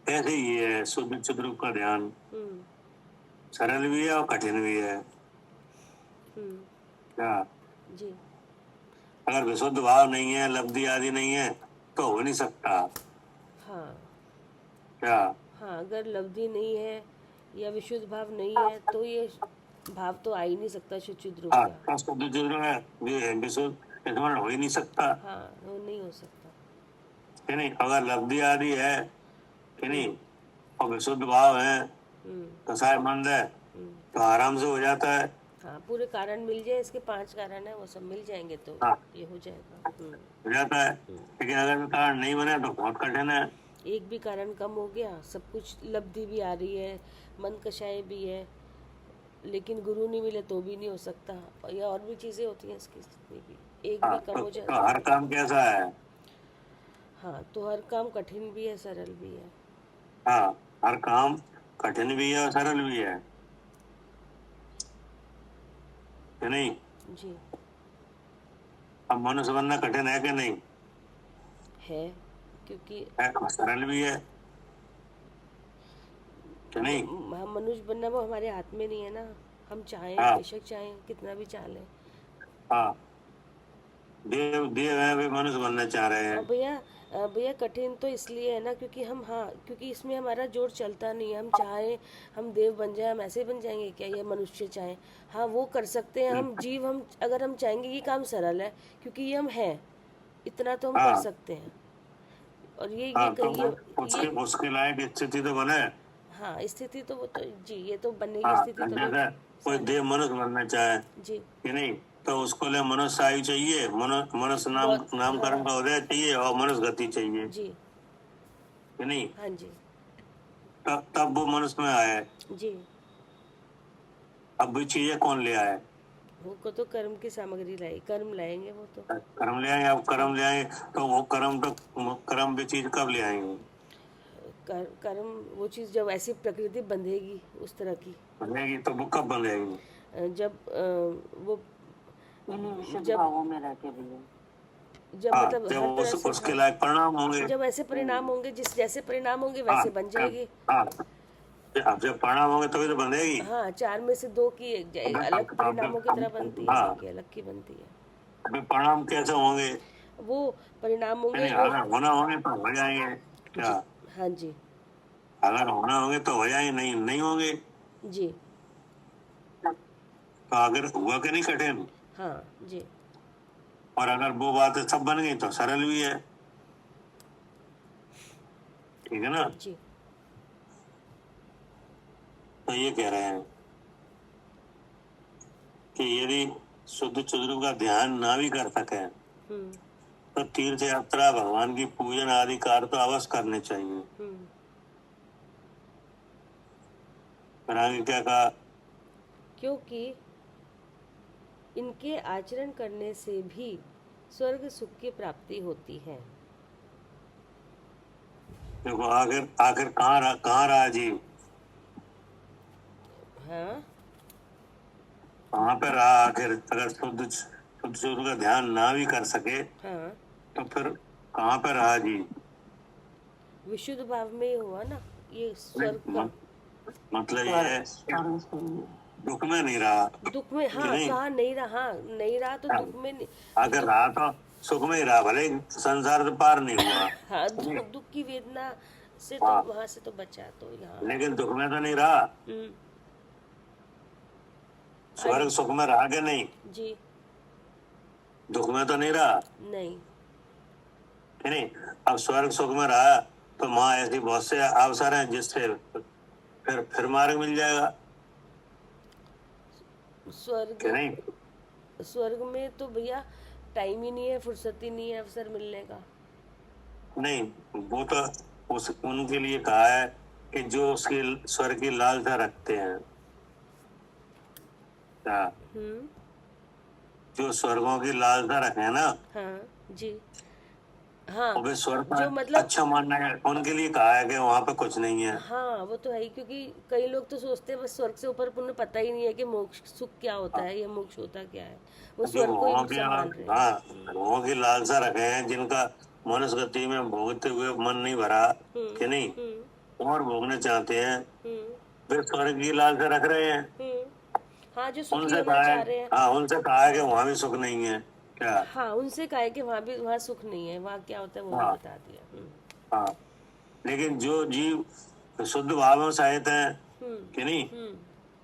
ऐसे ही है शुद्ध चिद्रूप का ध्यान, हम्म। सरल भी है और कठिन भी है। हम्म। क्या? जी। अगर विशुद्ध भाव नहीं है, लब्धि आदि नहीं है तो हो नहीं सकता। हाँ। क्या? हाँ, अगर लब्धि नहीं है या विशुद्ध भाव नहीं है तो ये भाव तो आ ही नहीं सकता शुचित रूप हाँ, का। तो शुद्ध चिद्रूप है, ये विशुद्ध इसमें हो ही नहीं सकता, हाँ, वो नहीं हो सकता। कि नहीं? अगर लब्धि आदि है, कि नहीं, हम्म। और विशुद्ध भाव है, हम्म। कसायमंद है, हम्म। तो आराम से हो जाता है। हाँ, पूरे कारण मिल जाए, इसके 5 कारण है वो सब मिल जाएंगे तो हाँ, ये हो जाएगा। हो जाता है। लेकिन अगर वो कारण नहीं बने तो बहुत कठिन है। एक भी कारण कम हो गया, सब कुछ लब्धि भी आ रही है, मन कषाय भी है, लेकिन गुरु नहीं मिले तो भी नहीं हो सकता। और या और भी चीज़ें होती हैं इसकी जितनी भी, एक भी हाँ, कम हो जाए तो हर काम कैसा है? हाँ, तो हर काम कठिन भी है, सरल भी है। हाँ, हर काम कठिन भी है और सरल भी है, कि नहीं? जी। अब मनुष्य बनना कठिन है कि नहीं? है, क्योंकि है, और सरल भी है, कि नहीं? हम मनुष्य बनना वो हमारे हाथ में नहीं है ना। हम चाहें, हाँ, बेशक चाहें, कितना भी चाह लें। हाँ, देव देव है वे मनुष्य बनना चाह रहे और हैं। भैया कठिन तो इसलिए है ना, क्योंकि हम, हाँ, क्योंकि इसमें हमारा जोर चलता नहीं है। हम चाहें हम देव बन जाए, हम ऐसे बन जाएंगे क्या? ये मनुष्य चाहें, हाँ वो कर सकते हैं। हम जीव, हम अगर हम चाहेंगे, ये काम सरल है क्योंकि ये हम हैं, इतना तो हम कर हाँ, सकते हैं। और ये हाँ, तो कहिए उसके ये उसके लायक स्थिति तो बने। हाँ, स्थिति तो वो तो जी, ये तो बनने की हाँ, स्थिति तो भाई जैसे कोई सारे। देव मनुष्य बनना चाहे, जी। कि नहीं, तो उसको लिए मनुष्य आयु चाहिए, मनुष्य बहुत। नामकरण हाँ का उदय चाहिए और मनुष्य गति चाहिए, जी। कि नहीं? हाँ जी। तब वो मनुष्य में आए। जी। अब वो चीजें कौन ले आए? वो को तो कर्म की सामग्री लाई, कर्म लाएंगे वो तो। कर्म ले आए। अब कर्म ले आए तो वो कर्म भी चीज कब ले आएंगे? कर्म वो चीज़ जब ऐसी प्रकृति बंधेगी उस तरह की, बनेगी तो वो कब बनेगी? जब वो इन्हीं विशुद्ध जब भावों में रह के भी है। जब हाँ, मतलब जब हर तरह से, उसके हाँ, लायक परिणाम होंगे। जब ऐसे परिणाम होंगे, जिस जैसे परिणाम होंगे हाँ, वैसे बन जाएगी। हाँ, अब जब परिणाम होंगे तभी तो बनेगी। हाँ, 4 में से 2 की अलग परिणामों की तरह बनती है, हाँ, एक की अलग की बनती है। अभी परिणाम कैसे होंगे? वो परिणाम होंगे नहीं, वो। अगर होना होंगे तो हो जाएंगे। क्या? जी। हाँ जी। अगर होना होंगे तो हो जाएंगे, नहीं नहीं होंगे जी। तो अगर हुआ कि नहीं कठिन। हाँ जी। और अगर वो बातें सब बन गई तो सरल भी है, ठीक है ना? जी। तो ये कह रहे हैं कि यदि शुद्ध चतुर्थ का ध्यान ना भी कर सके हम्म। तो तीर्थ यात्रा, भगवान की पूजन आदि कार्य तो अवश्य करने चाहिए। हम्म। फिर आगे क्या कहा? क्योंकि इनके आचरण करने से भी स्वर्ग सुख की प्राप्ति होती है। देखो, आखिर आखिर कहाँ रहा जीव? हाँ। कहाँ पे रहा आखिर? अगर शुद्ध शुद्ध चतुर्थ का ध्यान ना भी कर सके हाँ, तो फिर कहाँ पे रहा जीव? विशुद्ध भाव में ही हुआ ना ये स्वर्ग का। मतलब ये है दुख में नहीं रहा, दुख में, कि हाँ, नहीं? कहा नहीं रहा, नहीं रहा तो दुख में नहीं। अगर दुख, रहा तो सुख में ही रहा, भले ही संसार से पार नहीं हुआ, हाँ, दुख की वेदना से तो हाँ, वहां से तो बचा तो यहाँ। लेकिन दुख में तो नहीं रहा। हम्म। स्वर्ग सुख में रहा कि नहीं? जी। दुख में तो नहीं रहा, नहीं। कि नहीं? अब स्वर्ग सुख में रहा तो वहां ऐसी बहुत से अवसर हैं जिससे फिर मार्ग मिल जाएगा, स्वर्ग, कि नहीं? स्वर्ग में तो भैया टाइम ही नहीं है, फुर्सत ही नहीं है अवसर मिलने का। नहीं, वो तो उस उनके लिए कहा है कि जो उसके स्वर्ग की लालसा रखते हैं, क्या, हम्म। जो स्वर्गों की लालसा रखे ना, हाँ जी। हाँ, वो भी स्वर्ग जो पर मतलब अच्छा मानना है, उनके लिए कहा है कि वहां पे कुछ नहीं है। हाँ वो तो है ही, क्योंकि कई लोग तो सोचते हैं बस स्वर्ग से ऊपर, उन्हें पता ही नहीं है कि मोक्ष सुख क्या होता है या मोक्ष होता क्या है, वो जो स्वर्ग को भोगों ही की, सब मान रहे हैं। हाँ, भोगों की लालसा रखे हैं, जिनका मनुष्य गति में भोगते हुए मन नहीं भरा, कि नहीं, और भोगने चाहते हैं, हम्म। वे स्वर्ग की लालसा रख रहे हैं। हाँ, जो सुखी उनसे होना कहा है, चाह रहे हैं। हाँ, उनसे कहा है कि वहां भी सुख नहीं है, क्या। हाँ, उनसे कहा है कि वहाँ भी, वहाँ सुख नहीं है, वहाँ क्या होता है वो भी हाँ, बता दिया। हाँ, लेकिन जो जीव शुद्ध भाव में सहित है, कि नहीं,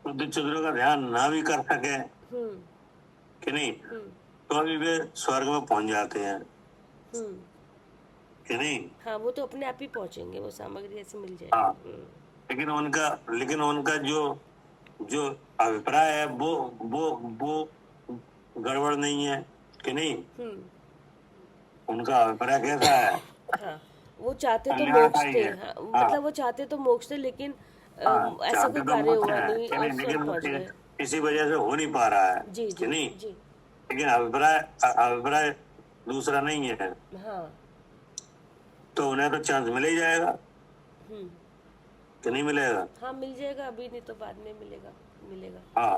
शुद्ध चित्रों का ध्यान ना भी कर सके, हम्म। कि नहीं, तो अभी वे स्वर्ग में पहुंच जाते हैं, हम्म। कि नहीं। हाँ, वो तो अपने आप ही पहुंचेंगे, वो सामग्री ऐसे मिल हाँ, जाएगी। लेकिन उनका जो जो अभिप्राय है, वो गड़बड़ नहीं है, कि नहीं। उनका अभिप्राय कैसा है, हाँ, वो चाहते तो कल्याण का मोक्ष ही थे। है। हाँ, हाँ, मतलब वो चाहते तो मोक्ष थे, लेकिन हाँ, ऐसा चाहते कोई तो कार्य मोक्ष हुआ है, नहीं कि और नहीं, स्वर्ग लेकिन पहुंच गए। किसी वजह से हो नहीं पा रहा है, जी कि जी नहीं। जी। लेकिन अभिप्राय अभिप्राय दूसरा नहीं है, हाँ। तो उन्हें तो चांस मिल ही जाएगा, कि नहीं मिलेगा। हाँ, मिल जाएगा, अभी नहीं तो बाद में मिलेगा। मिलेगा। हाँ,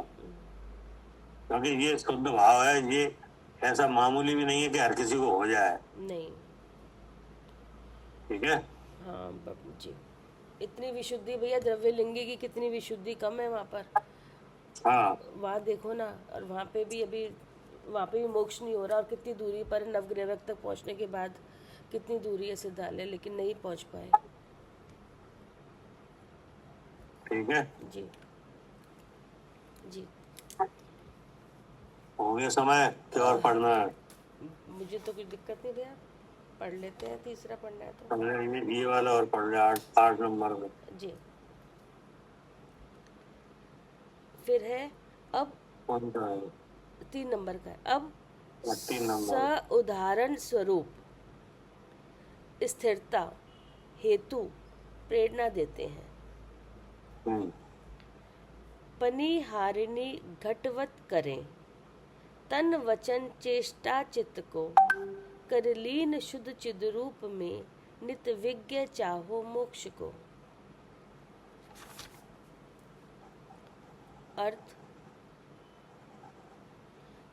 क्योंकि ये शुद्ध भाव है, ये ऐसा मामूली भी नहीं है कि हर किसी को हो जाए, नहीं। ठीक है। हाँ जी, इतनी विशुद्धि भैया, द्रव्य लिंगी की कितनी विशुद्धि कम है वहाँ पर। हाँ, वहाँ देखो ना, और वहाँ पे भी अभी, वहाँ पे भी मोक्ष नहीं हो रहा, और कितनी दूरी पर नवग्रह तक पहुँचने के बाद कितनी दूरी है सिद्धालय, लेकिन नहीं पहुँच पाए। ठीक है, जी जी। हो गया समय, क्या और पढ़ना है। मुझे तो कुछ दिक्कत नहीं भैया, पढ़ लेते हैं, तीसरा पढ़ना है तो। हमने ये वाला और पढ़ लिया, 8 नंबर में। जी। फिर है अब कौन सा है? 3 नंबर का है अब। 3 नंबर। उदाहरण स्वरूप स्थिरता हेतु प्रेरणा देते हैं। हम्म, पनिहारिणी घटवत करें, तन वचन चेष्टा चित्त को, करलीन शुद्ध चिद्रूप में, नित विज्ञ चाहो मोक्ष को। अर्थ,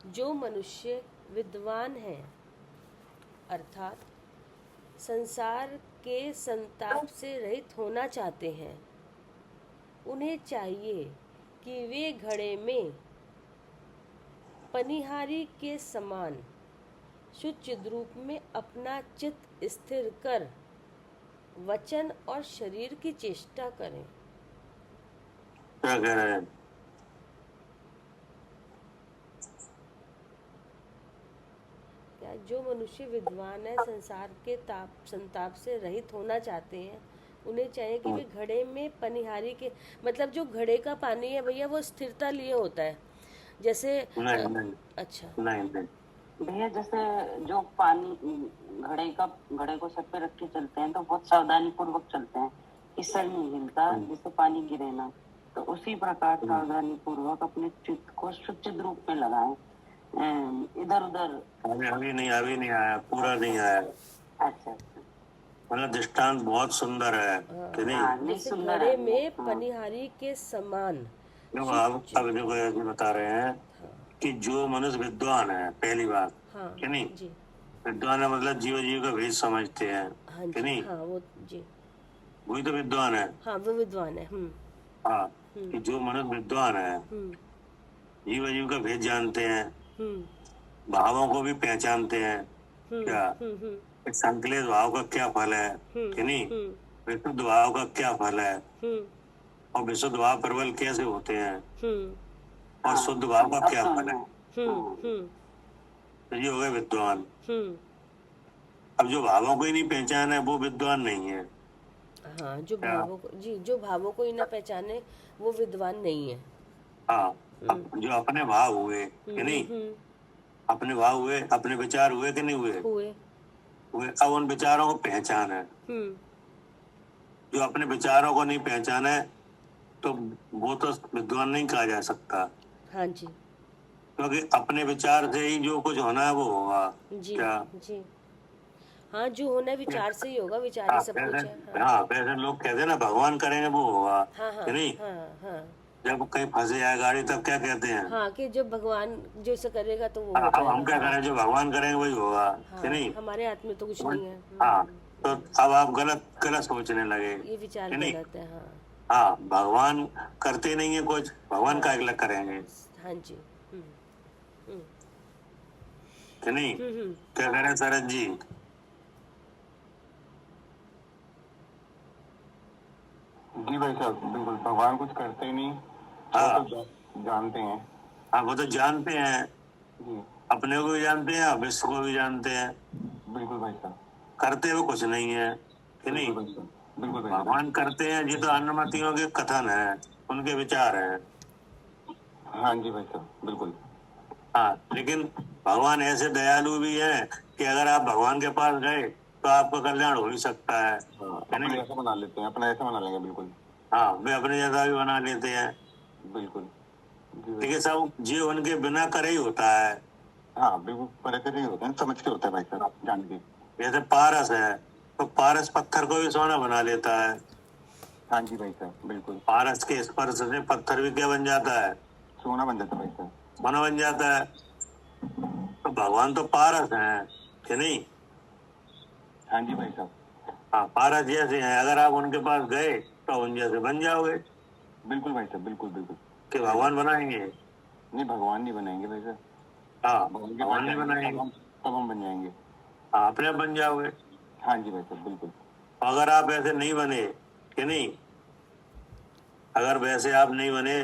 जो मनुष्य विद्वान है, अर्थात संसार के संताप से रहित होना चाहते हैं, उन्हें चाहिए कि वे घड़े में पनिहारी के समान शुद्ध रूप में अपना चित्त स्थिर कर वचन और शरीर की चेष्टा करें। क्या कह रहे हैं। क्या, जो मनुष्य विद्वान है, संसार के संताप से रहित होना चाहते हैं, उन्हें चाहिए कि वे घड़े में पनिहारी के, मतलब जो घड़े का पानी है भैया, वो स्थिरता लिए होता है, जैसे नहीं नहीं अच्छा। नहीं नहीं, भैया जैसे जो पानी घड़े को सर पे रख के चलते हैं तो बहुत सावधानी पूर्वक चलते हैं कि सर नहीं हिलता, जिससे पानी गिरे ना। तो उसी प्रकार सावधानी पूर्वक अपने चित्त को सुचित रूप में लगाएं, इधर उधर। अभी नहीं आया, पूरा नहीं आया। अच्छा अच्छा। मतलब दृष्टांत बहुत सुंदर है, कि नहीं। हाँ, नहीं जैसे सुंदर घड़े है। में हाँ, पनिहारी के समान जो आप अब देखो ऐसे बता रहे हैं कि जो मनुष्य विद्वान है, पहली बात, हाँ कि नहीं, जी। विद्वान है मतलब जीव का भेद समझते हैं, हाँ कि जी। नहीं, हाँ वो जी। वही तो विद्वान है। हाँ, वो विद्वान है। हाँ, कि जो मनुष्य विद्वान है, जीव का भेद जानते हैं, भावों को भी पहचानते हैं, क्या, एक संकलित भाव का क्या फल है, कि नहीं, विशुद्ध भाव का क्या फल है, और विशुद्ध भाव प्रबल कैसे होते हैं, और शुद्ध भाव का क्या फल है, तो ये हो गए विद्वान। अब जो भावों को ही नहीं पहचान है, वो विद्वान नहीं है। हाँ, जो भावों को, जी, जो भावों को ही ना पहचाने, वो विद्वान नहीं है। हाँ, अब जो अपने भाव हुए, कि नहीं, अपने भाव हुए, अपने विचार हुए कि नहीं हुए, हुए। अब उन विचारों को पहचान है। जो अपने विचारों को नहीं पहचाने तो वो तो विद्वान नहीं कहा जा सकता, हाँ जी। क्योंकि अपने विचार से ही जो कुछ होना है वो होगा। जी। क्या? जी। हाँ, जो होना है विचार से ही होगा, विचार ही हाँ सब कुछ है। वैसे, हाँ। हाँ वैसे लोग कहते हैं ना भगवान करेंगे वो होगा, हाँ हाँ कि नहीं? हाँ हाँ जब कहीं फंसे जाए गाड़ी तब क्या कहते हैं? हाँ, कि जब भगवान जैसे करेगा तो वो हाँ, हो अब हम जाएगा। क्या हाँ करें, जो भगवान करेंगे वही होगा, कि हाँ, नहीं? हमारे हाथ में तो कुछ वो- नहीं है। हाँ, तो अब आप गलत गलत सोचने लगे, ये विचार कि नहीं? गलत है। हाँ हाँ, भगवान करते नहीं है कुछ, भगवान हाँ का अगला करेंगे, हाँ जी। हम्म हम्म कि नहीं? हम्म। क्या करें शरद जी? जी भाई साहब, बिल्कुल भगवान कुछ करते ही नहीं, वो हाँ तो जानते हैं। हाँ, वो तो जानते हैं, जी अपने को भी जानते हैं, विश्व को भी जानते हैं, बिल्कुल भाई साहब, करते हुए कुछ नहीं है, कि नहीं? बिल्कुल भाई साहब, बिल्कुल भाई साहब। भगवान करते हैं, ये तो अनुमतियों के कथन है, उनके विचार है। हाँ जी भाई साहब, बिल्कुल। हाँ, लेकिन भगवान ऐसे दयालु भी हैं कि अगर आप भगवान के पास गए तो आपका कल्याण हो ही सकता है, हाँ, कि अपने नहीं? ऐसा बना लेते हैं, अपना ऐसा बना लेंगे, बिल्कुल हाँ, वे अपने जैसा भी बना लेते हैं, बिल्कुल। जी भाई लेकिन सब ये उनके बिना करे ही होता है। हाँ, बिल्कुल पर ऐसे नहीं होता है, समझ के होता है भाई साहब, जान के। जैसे पारस है, तो पारस पत्थर को भी सोना बना लेता है। हाँ जी भाई साहब, बिल्कुल पारस के स्पर्श से पत्थर भी क्या बन जाता है? सोना बन जाता है भाई साहब। सोना बन जाता है। तो भगवान तो पारस हैं, कि नहीं? हाँ जी भाई साहब, हाँ, पारस जैसे हैं, अगर आप उनके पास गए तो उन जैसे बन जाओगे, बिल्कुल भाई साहब, बिल्कुल बिल्कुल। कि भगवान बनाएंगे? नहीं, भगवान नहीं बनाएंगे भाई साहब, हाँ, भगवान के भगवान पास नहीं जाएंगे बनाएंगे। तब हम बन जाएंगे। हाँ, अपने आप बन जाओगे। हाँ जी भाई साहब, बिल्कुल। अगर आप ऐसे नहीं बने, कि नहीं, अगर वैसे आप नहीं बने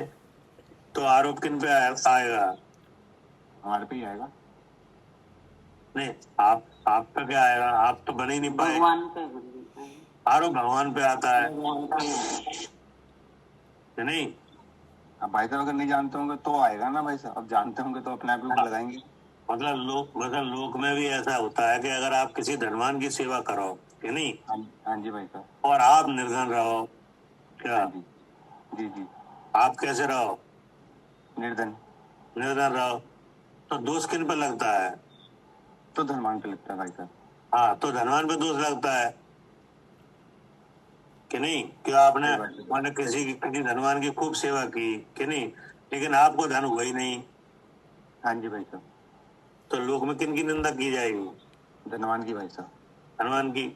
तो आरोप किन पे आएगा? हमारे पे ही आएगा। नहीं, आप पे क्या आएगा? आप तो बन ही नहीं पाए, भगवान पे बनता है। आरोप भगवान पे आता है, भगवान का ही। कि नहीं? अब भाई साहब अगर नहीं जानते होंगे तो आएगा ना भाई साहब, अब जानते होंगे तो अपने आप ही लगाएंगे। मतलब लोक में भी ऐसा होता है कि अगर आप किसी धनवान की सेवा करो, कि नहीं, हाँ हाँ जी भाई साहब। और आप निर्धन रहो, क्या हाँ जी जी जी। आप कैसे रहो? निर्धन। निर्धन रहो, तो दोष किन पे लगता है? तो धनवान पे लगता है भाई साहब। हाँ, तो धनवान पे दोष लगता है, कि नहीं? क्या आपने सही बात है। मैंने किसी धनवान की खूब सेवा की, कि नहीं, लेकिन आपको धन हुआ ही नहीं, हाँ जी भाई साहब, तो लोक में किन की निंदा की जाएगी? धनवान की भाई साहब। धनवान की,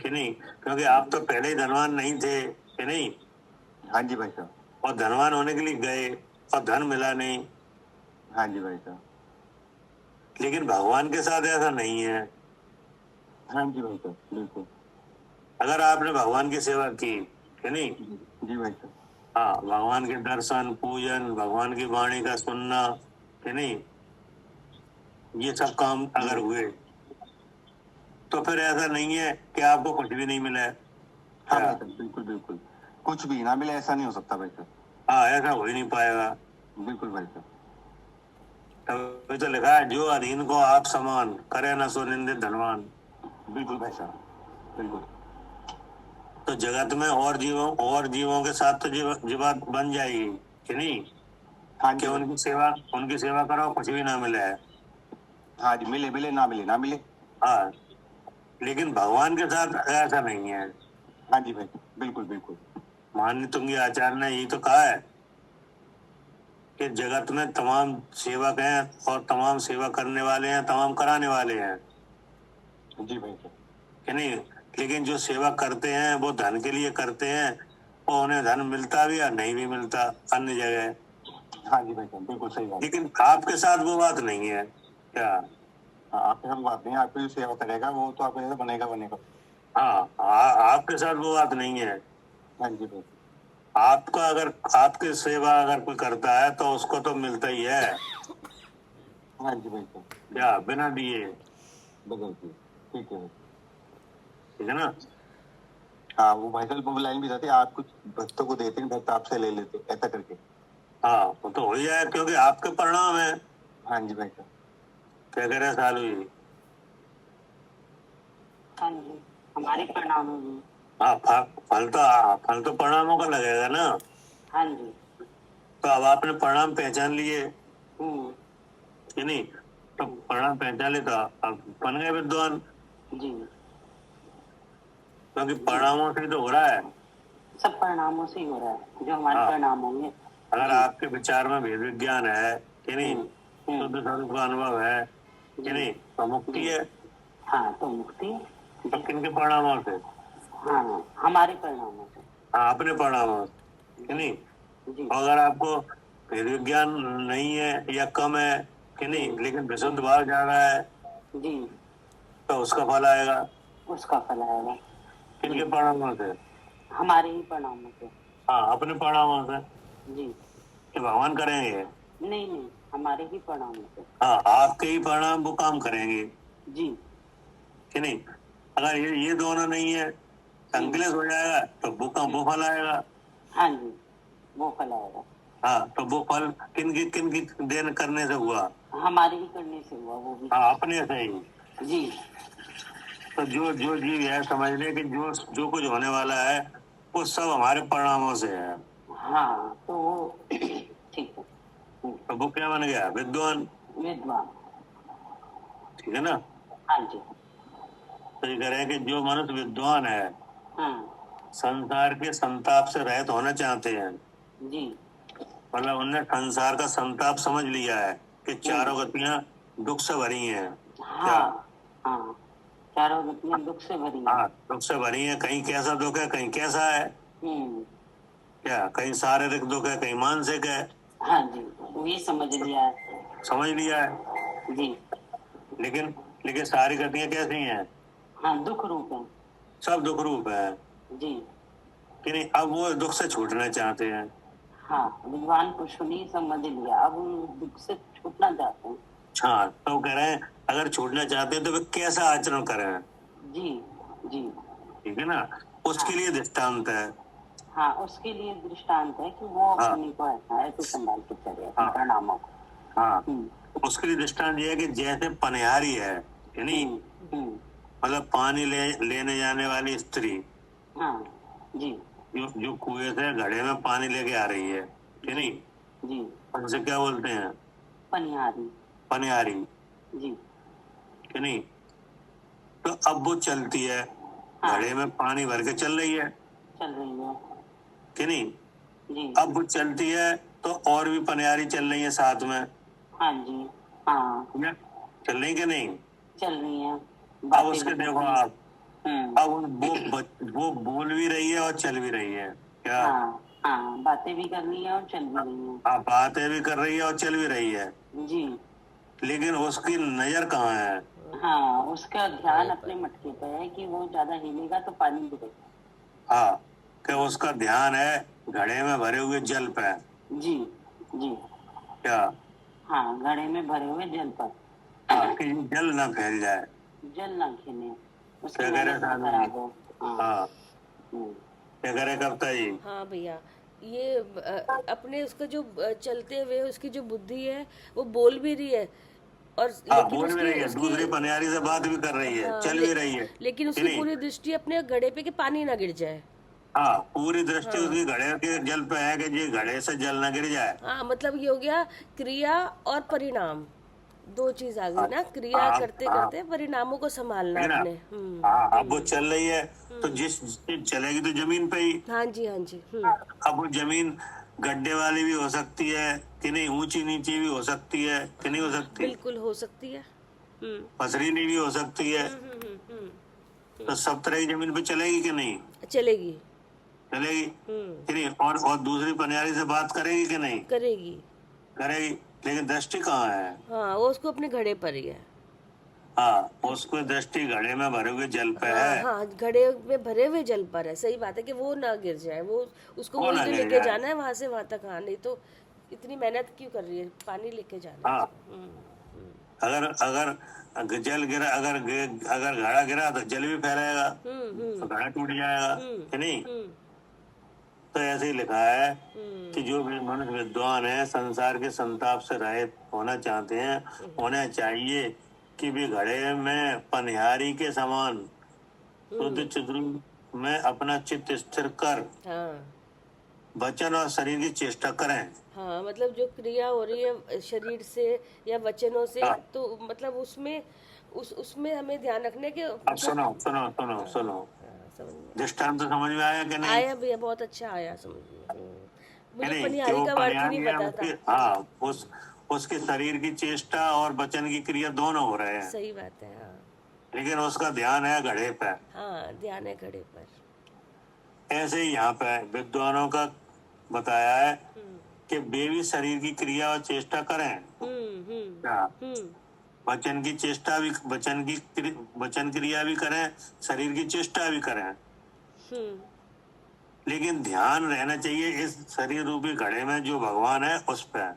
कि नहीं? क्योंकि आप तो पहले ही धनवान नहीं थे, कि नहीं, हाँ जी भाई साहब। और धनवान होने के लिए गए और धन मिला नहीं। हाँ जी भाई साहब। लेकिन भगवान के साथ ऐसा नहीं है। हाँ जी भाई साहब, बिल्कुल। अगर आपने भगवान की सेवा की, कि नहीं, जी भाई साहब। हाँ, भगवान के दर्शन पूजन, भगवान की वाणी का सुनना, कि नहीं, ये सब काम अगर हुए तो फिर ऐसा नहीं है कि आपको कुछ भी नहीं मिला है। हाँ क्या? भाई साहब, बिल्कुल बिल्कुल। कुछ भी ना मिले ऐसा नहीं हो सकता भाई साहब। हाँ, ऐसा हो ही नहीं पाएगा। बिल्कुल भाई साहब। तभी तो लिखा है, जो अधीन को आप समान करे न सो निंदित धनवान। बिल्कुल भाई साहब, बिल्कुल। तो जगत में और जीवों के साथ तो जीवात बन जाएगी, कि नहीं, हाँ कि जी भाई। उनकी सेवा करो कुछ भी ना मिले है। हाँ जी, मिले मिले ना मिले ना मिले। हाँ, लेकिन भगवान के साथ ऐसा नहीं है। हाँ जी भाई, बिल्कुल बिल्कुल। माननीय तुंगी आचार्य ने यही तो कहा है कि जगत में तमाम सेवक हैं और तमाम सेवा करने वाले हैं, तमाम कराने वाले हैं, जी भाई साहब। कि नहीं, लेकिन जो सेवा करते हैं वो धन के लिए करते हैं, और उन्हें धन मिलता भी या नहीं भी मिलता अन्य जगह, हाँ जी भाई साहब, बिल्कुल सही बात। लेकिन आपके साथ वो बात नहीं है। क्या? हाँ, आपके हम बात नहीं, आपको जो सेवा करेगा वो तो आपको जैसा बनेगा बनेगा। हाँ, आपके साथ वो बात नहीं है। हाँ जी भाई। आपका अगर आपकी सेवा अगर कोई करता है तो उसको तो मिलता ही है, हाँ जी भाई साहब, क्या बिना दिए, बदलती है। ठीक है। ठीक है ना? हाँ, वो भाई साहब वो लाइन भी रहती है, आप कुछ भक्तों को देते हैं, भक्त आपसे ले लेते, ऐसा करके। हाँ, वो तो हो ही जाए, क्योंकि आपके परिणाम है। हाँ जी भाई साहब। क्या कह रहे हैं सालू जी? हाँ जी, हमारे परिणाम में। हाँ, फल तो परिणामों का लगेगा ना। हाँ जी। तो अब आपने परिणाम पहचान लिए हम्म। कि नहीं, तो परिणाम पहचान लिए तो अब बन गए विद्वान, जी। क्योंकि परिणामों से ही तो हो रहा है। सब परिणामों से ही हो रहा है, जो हमारे हाँ, परिणाम होंगे। अगर जी। आपके विचार में भेद विज्ञान है कि नहीं, हम्म। शुद्ध स्वरूप का अनुभव है कि जी। नहीं, तो मुक्ति है। हाँ, तो मुक्ति। तो किनके परिणामों से? हाँ, हमारे परिणामों से। हाँ, अपने परिणामों से कि नहीं। जी। और अगर आपको भेद विज्ञान नहीं है या कम है कि नहीं, लेकिन विशुद्ध भाव ज्यादा है, जी। तो उसका फल आएगा उसका फल आएगा। किनके परिणामों से? हमारे ही परिणामों से। हाँ, अपने परिणामों से। जी। कि भगवान करेंगे? नहीं नहीं, हमारे ही परिणामों से। हाँ, आपके ही परिणाम वो काम करेंगे जी। कि नहीं। अगर ये दोनों नहीं है, संकलित हो जाएगा, तो वो फल आएगा। हाँ जी, वो फल आएगा। हाँ, तो वो फल किनकी देन करने से हुआ? हमारे ही करने से हुआ वो भी। हाँ, अपने से ही। जी। तो जो जो जीव है, समझ ले कि जो कुछ होने वाला है वो सब हमारे परिणामों से है। हाँ, तो वो ठीक है। तो वो क्या बन गया? विद्वान। विद्वान। ठीक है ना। हाँ जी। तो ये कह रहे हैं कि जो मनुष्य विद्वान है, हाँ संसार के संताप से रहित होना चाहते हैं, जी। मतलब उनने संसार का संताप समझ लिया है कि चारों गतियां दुख से भरी हैं। क्या? हाँ हाँ, चारों गतियां दुख से भरी हैं। हाँ, दुख से भरी हैं। कहीं कैसा दुख है, कहीं कैसा है। हम्म। क्या? कहीं शारीरिक दुख है, कहीं मानसिक है। हाँ जी, वो ये समझ लिया है। समझ लिया है। जी। लेकिन लेकिन सारी गतियां कैसी हैं? हाँ, दुख रूप है। सब दुख रूप है जी। कि नहीं। अब वो दुख से छूटना चाहते हैं। हाँ, विद्वान पुरुषों ने समझ लिया, अब उन दुख से छूटना चाहते हैं। हाँ, तो कह रहे हैं अगर छूटना चाहते हैं तो वे कैसा आचरण करें। जी। जी। ठीक है ना। उसके लिए दृष्टांत है। हाँ, उसके लिए दृष्टांत है कि वो हाँ। अपने को ऐसा ऐसे संभाल के चले अपने हाँ। परिणामों को। हाँ, हम्म। उसके लिए दृष्टांत ये है कि जैसे पनिहारी है कि नहीं, हम्म। मतलब पानी लेने जाने वाली स्त्री, हाँ जी। जो कुएं से घड़े में पानी लेके आ रही है कि नहीं, जी। उनसे क्या बोलते हैं? पनिहारी। पनिहारी जी। कि नहीं। तो अब वो चलती है, हाँ। घड़े में पानी भर के चल रही है चल रही है। कि नहीं। जी। अब वो चलती है तो और भी पनिहारी चल रही है साथ में। हाँ जी। हाँ, या चल रही कि नहीं। चल रही है। अब उसके देखो आप, हम्म। अब वो बोल भी रही है और चल भी रही है। क्या? हाँ हाँ, बातें भी कर रही है और चल भी रही है। आप बातें भी कर रही है और चल भी रही है, जी। लेकिन उसकी नजर कहाँ है? हाँ, उसका ध्यान अपने मटके पे है कि वो ज्यादा हिलेगा तो पानी गिरेगा। हाँ, कि उसका ध्यान है घड़े में भरे हुए जल पे। जी। जी। क्या? हाँ, घड़े में भरे हुए जल पर। हाँ, कि जल ना फैल जाए। जल ना खिले, उसकी क्या करे मेहनत ना खराब हो। हाँ। हाँ, हम्म। क्या करे कविता जी? हाँ भैया, ये अपने उसका जो चलते हुए उसकी जो बुद्धि है वो बोल भी रही है, और हाँ, लेकिन बोल भी रही है, दूसरी उसकी पनियारी से बात भी कर रही है, हाँ, चल भी रही है लेकिन कि उसकी नहीं। पूरी दृष्टि अपने घड़े पे कि पानी ना गिर जाए। हाँ, पूरी दृष्टि हाँ उसकी घड़े के जल पे है कि जी घड़े से जल ना गिर जाए। हाँ, मतलब ये हो गया क्रिया और परिणाम, दो चीज आ गई ना, क्रिया हाँ, करते हाँ, करते परिणामों को संभालना है ना। अपने। हाँ, अब वो चल रही है तो जिस चलेगी तो जमीन पे ही। हाँ जी, हाँ जी। अब वो जमीन गड्ढे वाली भी हो सकती है कि नहीं, ऊंची नीची भी हो सकती है कि नहीं हो सकती, बिल्कुल हो सकती है। पथरीली भी हो सकती है। तो सब तरह की जमीन पे चलेगी कि नहीं? चलेगी। चलेगी कि नहीं। और दूसरी पनियारी से बात करेगी कि नहीं? करेगी। करेगी, लेकिन दृष्टि कहाँ है? हाँ, वो उसको अपने घड़े पर ही है। हाँ, उसको दृष्टि घड़े में भरे हुए जल पे हाँ है। हाँ, घड़े में भरे हुए जल पर है, सही बात है कि वो ना गिर जाए, वो उसको वो वही ना तो गिर लेके जाए। जाना है वहां से वहां तक। हाँ, नहीं तो इतनी मेहनत क्यों कर रही है, पानी लेके जाना है हाँ, उसको। अगर अगर जल गिरा, अगर घड़ा गिरा तो जल भी फैलेगा, तो घड़ा टूट जाएगा कि नहीं। तो ऐसे ही लिखा है कि जो भी मनुष्य विद्वान है, संसार के संताप से रहित होना चाहते हैं, उन्हें चाहिए कि भी घड़े में पनिहारी के समान शुद्ध चिद्रूप में अपना चित्त स्थिर कर हाँ वचन और शरीर की चेष्टा करें। हाँ, मतलब जो क्रिया हो रही है शरीर से या वचनों से, हाँ। तो मतलब उसमें हमें ध्यान रखना है कि अब सुनो सुनो सुनो सुनो, हाँ, समझ में दृष्टांत तो समझ में आया कि नहीं? आया भैया, बहुत अच्छा आया समझ में। कि मुझे नहीं कि पनिहारी वो का अर्थ ही नहीं पनिहारी है पता उसकी, था। हाँ, उसके शरीर की चेष्टा और वचन की क्रिया दोनों हो रहे हैं, सही बात है। हाँ लेकिन उसका ध्यान है घड़े पे। हाँ, ध्यान है घड़े पर। ऐसे ही यहाँ पे विद्वानों का बताया है कि वे भी शरीर की क्रिया और चेष्टा करें। क्या? वचन की चेष्टा भी, वचन क्रिया भी करें, शरीर की चेष्टा भी करें, लेकिन ध्यान रहना चाहिए इस शरीर रूपी घड़े में जो भगवान है उस पे।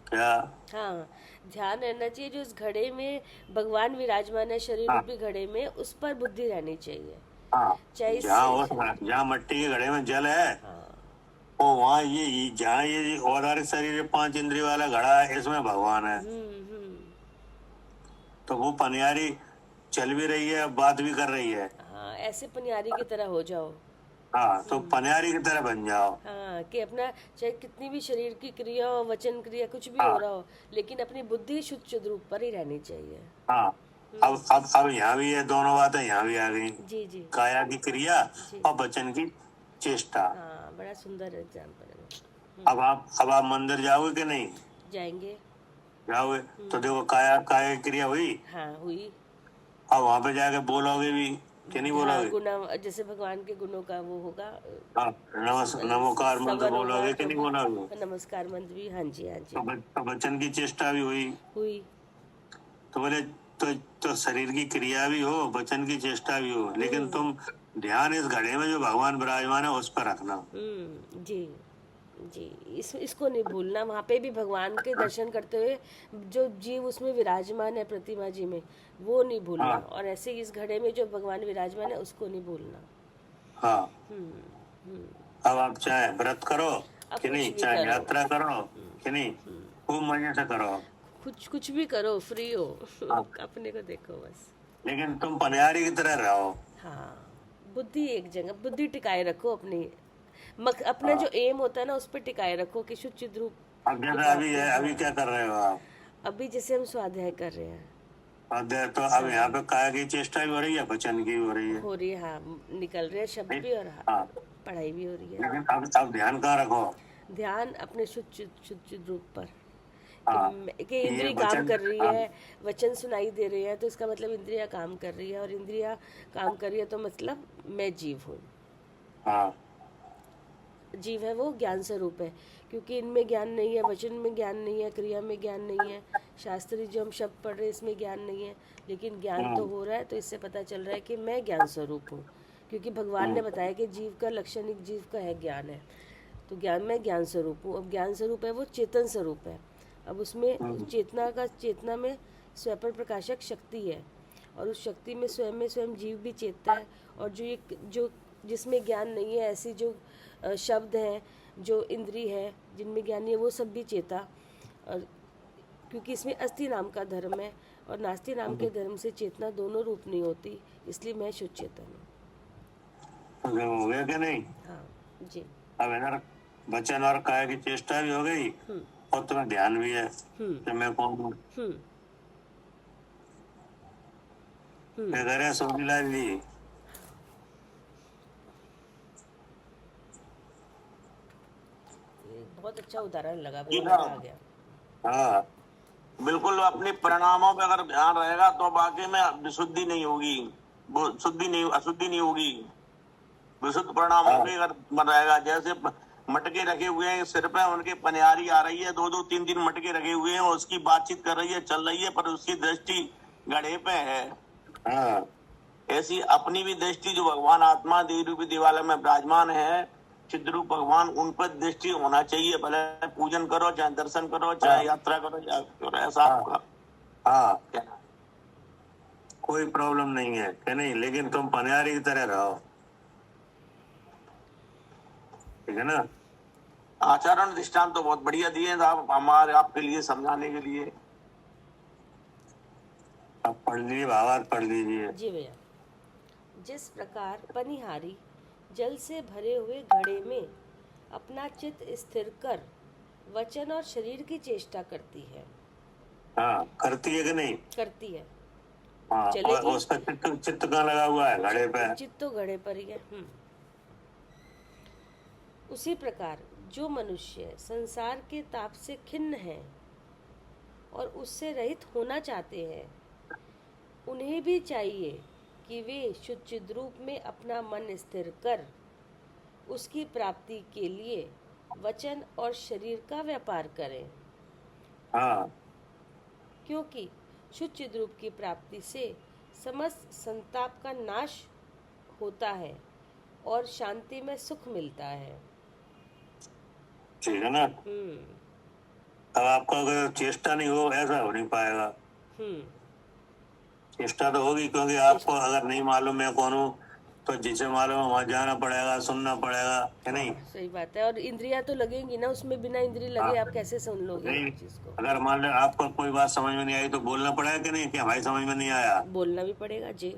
क्या? हाँ, ध्यान रहना चाहिए जो इस घड़े में भगवान विराजमान है, शरीर रूपी घड़े में, उस पर बुद्धि रहनी चाहिए। हाँ, चाहे जहाँ मट्टी के घड़े में जल है, हाँ और वहाँ ये जहाँ ये औदारिक शरीर 5 इंद्रिय वाला घड़ा है, इसमें भगवान है। तो वो पनियारी चल भी रही है, बात भी कर रही है। हाँ, ऐसे पनियारी की तरह हो जाओ। हाँ, तो पनियारी की तरह बन जाओ। हाँ, कि अपना चाहे कितनी भी शरीर की क्रिया हो, वचन क्रिया कुछ भी हो रहा हो, लेकिन अपनी बुद्धि शुद्ध रूप पर ही रहनी चाहिए। हाँ, अब यहाँ भी है, दोनों बातें यहाँ भी आ गई। जी जी। काया की क्रिया और वचन की चेष्टा। हाँ, बड़ा सुंदर एग्जाम्पल है। अब आप मंदिर जाओगे कि नहीं? जाएंगे। जाओगे तो देखो, काया की क्रिया हुई। हाँ, हुई। अब वहाँ पे जाके बोलोगे भी कि नहीं हाँ, बोलोगे? गुना जैसे भगवान के गुणों का वो होगा। हाँ, नमोकार मंत्र सवर बोलोगे होगा कि नहीं बोलोगे? नमस्कार मंत्र भी। हाँ जी, हाँ जी। तो वचन की चेष्टा भी हुई। हुई। तो बोले तो शरीर की क्रिया भी हो, वचन की चेष्टा भी हो, लेकिन तुम ध्यान इस घड़े में जो भगवान विराजमान है उस पर रखना। जी जी, इसको नहीं भूलना। वहाँ पे भी भगवान के दर्शन करते हुए जो जीव उसमें विराजमान है, प्रतिमा जी में, वो नहीं भूलना। हाँ। और ऐसे इस घड़े में जो भगवान विराजमान है उसको नहीं भूलना। हाँ, अब आप चाहे व्रत करो कि कुछ नहीं, भी चाहे करो। यात्रा करो कि नहीं, खूब मजे से करो, कुछ भी करो, फ्री हो। हाँ। अपने को देखो बस। लेकिन तुम पनियारी की तरह रहो। हाँ, बुद्धि एक जगह, बुद्धि टिकाए रखो अपनी। अपना जो एम होता है ना, उस पर टिकाए रखो कि शुद्ध रूप। अब जैसे अभी है, अभी क्या कर रहे हो आप? अभी जैसे हम स्वाध्याय कर रहे हैं। स्वाध्याय, तो अब यहाँ पे काया की चेष्टा भी हो रही है, वचन की हो रही है। हो रही है, हाँ, निकल रहे हैं शब्द भी, और हाँ, पढ़ाई भी हो रही है। लेकिन अब ध्यान कहाँ रखो? ध्यान अपने शुद्ध रूप पर। हाँ, कि इंद्रिय काम कर रही है, वचन सुनाई दे रहे हैं, तो इसका मतलब इंद्रिया काम कर रही है, और इंद्रिया काम कर रही है तो मतलब मैं जीव हूँ। हाँ, जीव है वो ज्ञान स्वरूप है, क्योंकि इनमें ज्ञान नहीं है, वचन में ज्ञान नहीं है, क्रिया में ज्ञान नहीं है, शास्त्रीय जो हम शब्द पढ़ रहे हैं इसमें ज्ञान नहीं है, लेकिन ज्ञान तो हो रहा है। तो इससे पता चल रहा है कि मैं ज्ञान स्वरूप हूँ, क्योंकि भगवान ने बताया कि जीव का लक्षण एक जीव का है ज्ञान है। तो ज्ञान में ज्ञान स्वरूप हूँ। अब ज्ञान स्वरूप है वो चेतन स्वरूप है। अब उसमें चेतना में स्वयं प्रकाशक शक्ति है, और उस शक्ति में स्वयं जीव भी चेतता है। और जो जिसमें ज्ञान नहीं है, ऐसी जो शब्द हैं, जो इंद्री है, जिनमें ज्ञान नहीं है, वो सब भी चेता। और क्योंकि इसमें अस्थि नाम का धर्म है, और नास्ति नाम के धर्म से चेतना दोनों रूप नहीं होती, इसलिए मैं शुद्ध चेतन हूँ। हो गया कि नहीं? हाँ जी। अब इधर वचन और काया की चेष्टा भी हो गई, और तुम्हें ध्यान भी है कि मैं कौन हूँ। इधर है सोनीलाल जी, बहुत अच्छा उदाहरण लगा, मजा आ गया। हाँ, बिल्कुल। अपने परिणामों पे अगर ध्यान रहेगा तो वाकई में विशुद्धि नहीं होगी, वो अशुद्धि नहीं होगी। विशुद्ध परिणामों पे अगर मन रहेगा, जैसे मटके रखे हुए हैं सिर पे, उनके पनियारी आ रही है, 2-2 3-3 मटके रखे हुए हैं, उसकी बातचीत कर रही है, चल रही है, पर उसकी दृष्टि घड़े पे है। हाँ, ऐसी अपनी भी दृष्टि जो भगवान आत्मा देव रूपी देवालय में विराजमान है, चिद्रूप भगवान, उन पर दृष्टि होना चाहिए। भले पूजन करो, चाहे दर्शन करो, चाहे यात्रा करो, चाहे ऐसा आपका। हाँ, कोई प्रॉब्लम नहीं है कि नहीं, लेकिन तुम पनियारी की तरह रहो, ठीक है ना? आचरण दृष्टांत तो बहुत बढ़िया दिए साहब, हमारे आपके लिए समझाने के लिए। अब पढ़ लीजिए, भावार्थ पढ़ लीजिए। जी भैया। जिस प्रकार पनिहारी जल से भरे हुए घड़े में अपना चित्त स्थिर कर वचन और शरीर की चेष्टा करती है। हाँ, करती है कि नहीं? करती है। हाँ, और चलेगी। उसका चित्त कहाँ लगा हुआ है? घड़े पे। चित्त तो घड़े पर ही है। उसी प्रकार जो मनुष्य संसार के ताप से खिन्न है और उससे रहित होना चाहते हैं, उन्हें भी चाहिए कि वे शुद्ध चिद् रूप में अपना मन स्थिर कर उसकी प्राप्ति के लिए वचन और शरीर का व्यापार करें, हाँ, क्योंकि शुद्ध चिद् रूप की प्राप्ति से समस्त संताप का नाश होता है और शांति में सुख मिलता है। ठीक है ना? अब आपका अगर चेष्टा नहीं हो, ऐसा हो नहीं पाएगा। चेष्टा तो होगी, क्योंकि आपको अगर नहीं मालूम है कौन हूँ, तो जिसे मालूम है वहाँ जाना पड़ेगा, सुनना पड़ेगा, है नहीं? सही बात है। और इंद्रियां तो लगेंगी ना उसमें, बिना इंद्रिय लगे आप कैसे सुन लोगे नहीं, चीज को? अगर मान लो आपको कोई बात समझ में नहीं आई तो बोलना पड़ेगा कि नहीं, कि हमारी समझ में नहीं आया? बोलना भी पड़ेगा जी।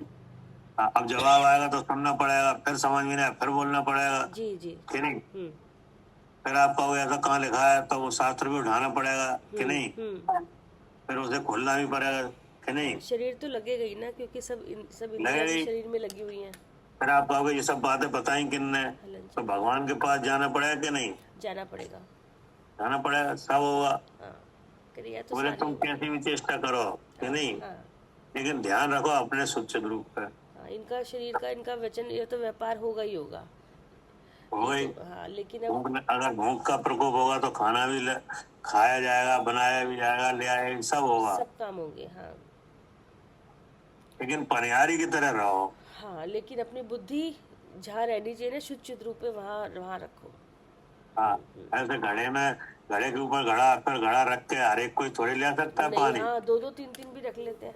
अब जवाब आएगा तो सुनना पड़ेगा, फिर समझ में नहीं आया फिर बोलना पड़ेगा, जी जी। कि नहीं? फिर आप कहोगे ऐसा कहाँ लिखा है, तो वो शास्त्र भी उठाना पड़ेगा, कि नहीं? फिर उसे खोलना भी पड़ेगा, कि नहीं? शरीर तो लगेगा ही ना, क्योंकि सब इंद्रियां लगेगी। भी शरीर में लगी हुई हैं। फिर आप कहोगे ये सब बातें बताई किसने, तो भगवान के पास जाना पड़ेगा कि नहीं? जाना पड़ेगा। जाना पड़ेगा, सब होगा। हाँ, क्रिया तो बोले सारी तुम होगी। कैसी भी चेष्टा करो, कि नहीं? हाँ लेकिन ध्यान रखो अपने शुद्ध रूप पे। हाँ, इनका शरीर का, इनका वचन, ये तो व्यापार होगा ही होगा। वही, हाँ, लेकिन अब अगर भूख का प्रकोप होगा तो खाना भी खाया जाएगा, बनाया भी जाएगा, ले आएगा, सब होगा। सब काम होंगे। हाँ लेकिन पनिहारी की तरह रहो। हाँ, लेकिन अपनी बुद्धि जहाँ रहनी चाहिए ना शुद्ध चिद् रूप में, वहाँ रखो। हाँ, ऐसे घड़े के ऊपर घड़ा, फिर घड़ा रख के हर एक कोई थोड़ी ले सकता है नहीं, पानी। हाँ, दो तीन भी रख लेते हैं।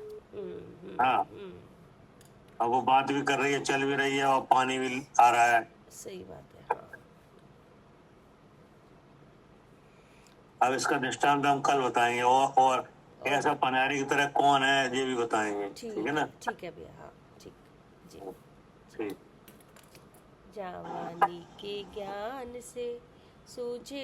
हाँ, अब वो बात भी कर रही है, चल भी रही है, और पानी भी आ रहा है। सही बात है। हाँ, अब इसका दृष्टांत हम कल बताएंगे, और ऐसा पनिहारी की तरह कौन है ये भी बताएंगे। ठीक है ना? ठीक है भैया। हाँ, ठीक जी। ठीक। जवानी के ज्ञान से सूझे